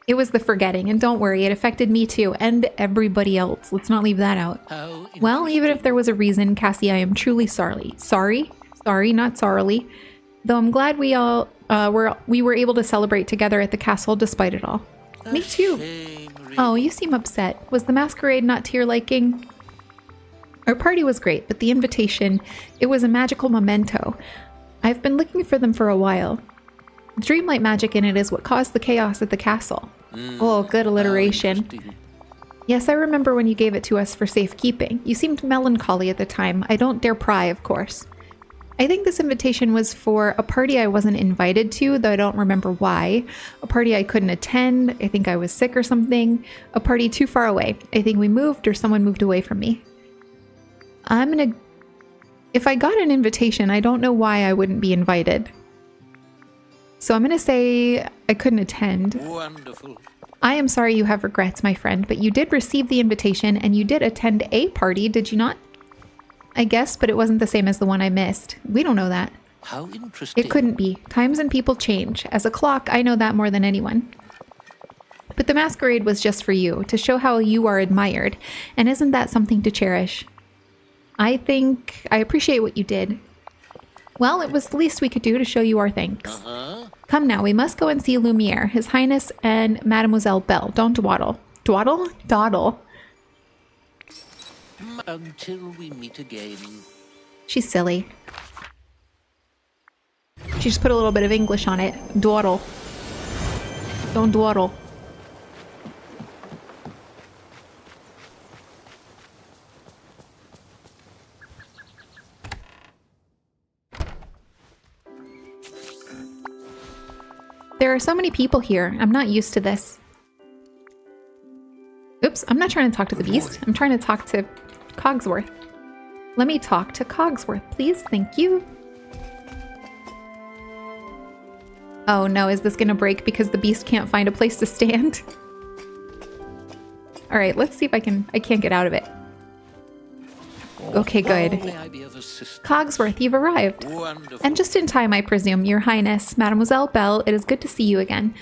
It was the forgetting, and don't worry, it affected me too, and everybody else. Let's not leave that out. How Well, even if there was a reason, Cassie, I am truly sorry. Sorry, not sorrowly. Though I'm glad we all we were able to celebrate together at the castle despite it all. Me too. shame, really. Oh, you seem upset. Was the masquerade not to your liking? Our party was great, but the invitation, it was a magical memento. I've been looking for them for a while. Dreamlight magic in it is what caused the chaos at the castle. Oh, good How alliteration. interesting. Yes, I remember when you gave it to us for safekeeping. You seemed melancholy at the time. I don't dare pry, of course. I think this invitation was for a party I wasn't invited to, though I don't remember why. A party I couldn't attend. I think I was sick or something. A party too far away. I think we moved or someone moved away from me. If I got an invitation, I don't know why I wouldn't be invited. So I'm gonna say I couldn't attend. Wonderful. I am sorry you have regrets, my friend, but you did receive the invitation and you did attend a party, did you not? I guess, but it wasn't the same as the one I missed. We don't know that. How interesting. It couldn't be. Times and people change. As a clock, I know that more than anyone. But the masquerade was just for you, to show how you are admired, and isn't that something to cherish? I appreciate what you did. Well, it was the least we could do to show you our thanks. Come now, we must go and see Lumiere, His Highness and Mademoiselle Belle. Don't dawdle. Dawdle? Dawdle. Until we meet again. She's silly. She just put a little bit of English on it. Dawdle. Don't dawdle. There are so many people here. I'm not used to this. Oops, I'm not trying to talk to the beast. I'm trying to talk to Cogsworth. Let me talk to Cogsworth, please. Thank you. Oh no, is this gonna break because the beast can't find a place to stand? Alright, let's see if I can't get out of it. Okay, good. May I be of assistance? Cogsworth, you've arrived. Wonderful. And just in time, I presume, Your Highness, Mademoiselle Belle, it is good to see you again.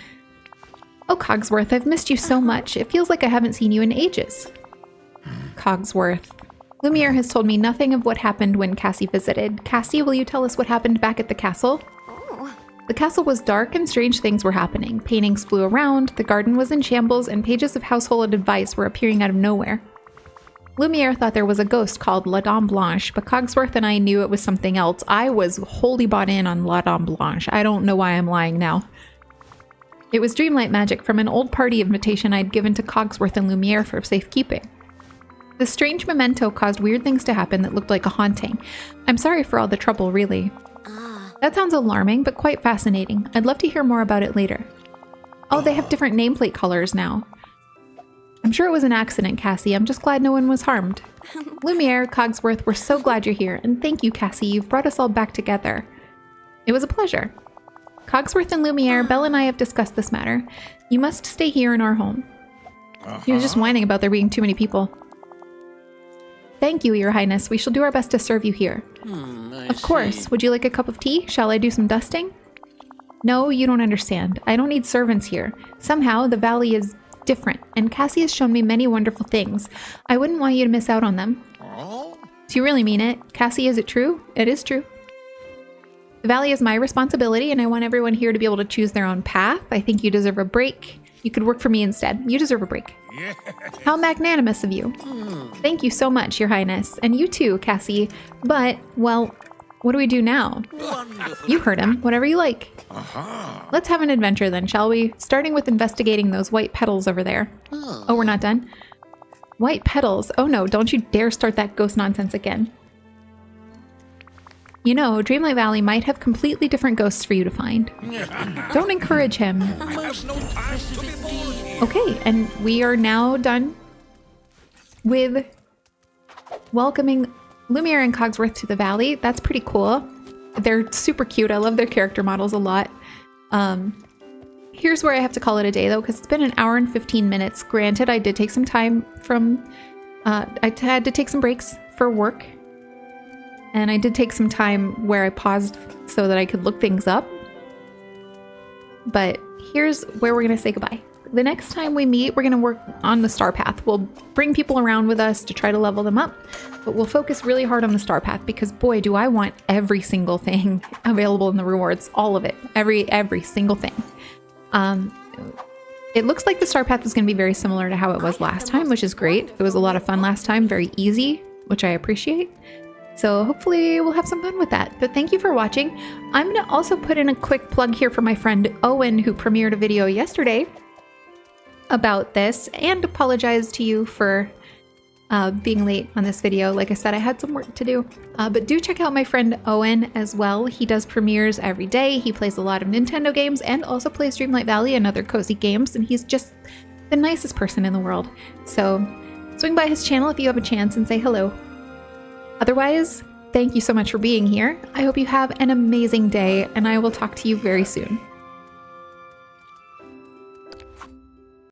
Oh, Cogsworth, I've missed you so much. It feels like I haven't seen you in ages. Cogsworth. Lumiere has told me nothing of what happened when Cassie visited. Cassie, will you tell us what happened back at the castle? Oh, The castle was dark and strange things were happening. Paintings flew around, the garden was in shambles, and pages of household advice were appearing out of nowhere. Lumiere thought there was a ghost called La Dame Blanche, but Cogsworth and I knew it was something else. I was wholly bought in on La Dame Blanche. I don't know why I'm lying now. It was Dreamlight magic from an old party invitation I'd given to Cogsworth and Lumiere for safekeeping. The strange memento caused weird things to happen that looked like a haunting. I'm sorry for all the trouble, really. That sounds alarming, but quite fascinating. I'd love to hear more about it later. Oh, they have different nameplate colors now. I'm sure it was an accident, Cassie. I'm just glad no one was harmed. Lumiere, Cogsworth, we're so glad you're here, and thank you, Cassie. You've brought us all back together. It was a pleasure. Cogsworth and Lumiere, Belle and I have discussed this matter. You must stay here in our home. He was just whining about there being too many people. Thank you, Your Highness. We shall do our best to serve you here. I Of course. see. Would you like a cup of tea? Shall I do some dusting? No, you don't understand. I don't need servants here. Somehow, the valley is different, and Cassie has shown me many wonderful things. I wouldn't want you to miss out on them. Oh? Do you really mean it? Cassie, is it true? It is true. The valley is my responsibility, and I want everyone here to be able to choose their own path. I think you deserve a break. You could work for me instead. You deserve a break. Yeah. How magnanimous of you. Thank you so much, Your Highness. And you too, Cassie. But, well, what do we do now? Wonderful. You heard him. Whatever you like. Let's have an adventure then, shall we? Starting with investigating those white petals over there. Oh, we're not done? White petals. Oh no, don't you dare start that ghost nonsense again. You know, Dreamlight Valley might have completely different ghosts for you to find. Don't encourage him. There's no time to be bored here. Okay, and we are now done with welcoming Lumiere and Cogsworth to the valley. That's pretty cool. They're super cute. I love their character models a lot. Here's where I have to call it a day, though, because it's been an hour and 15 minutes. Granted, I did take some time from... I had to take some breaks for work. And I did take some time where I paused so that I could look things up. But here's where we're going to say goodbye. The next time we meet, we're going to work on the star path. We'll bring people around with us to try to level them up, but we'll focus really hard on the star path because boy, do I want every single thing available in the rewards, all of it, every single thing. It looks like the star path is going to be very similar to how it was last time, which is great. It was a lot of fun last time, very easy, which I appreciate. So hopefully we'll have some fun with that. But thank you for watching. I'm going to also put in a quick plug here for my friend Owen, who premiered a video yesterday about this, and apologize to you for being late on this video. Like I said, I had some work to do. But do check out my friend Owen as well. He does premieres every day. He plays a lot of Nintendo games and also plays Dreamlight Valley and other cozy games. And he's just the nicest person in the world. So swing by his channel if you have a chance and say hello. Otherwise, thank you so much for being here. I hope you have an amazing day, and I will talk to you very soon.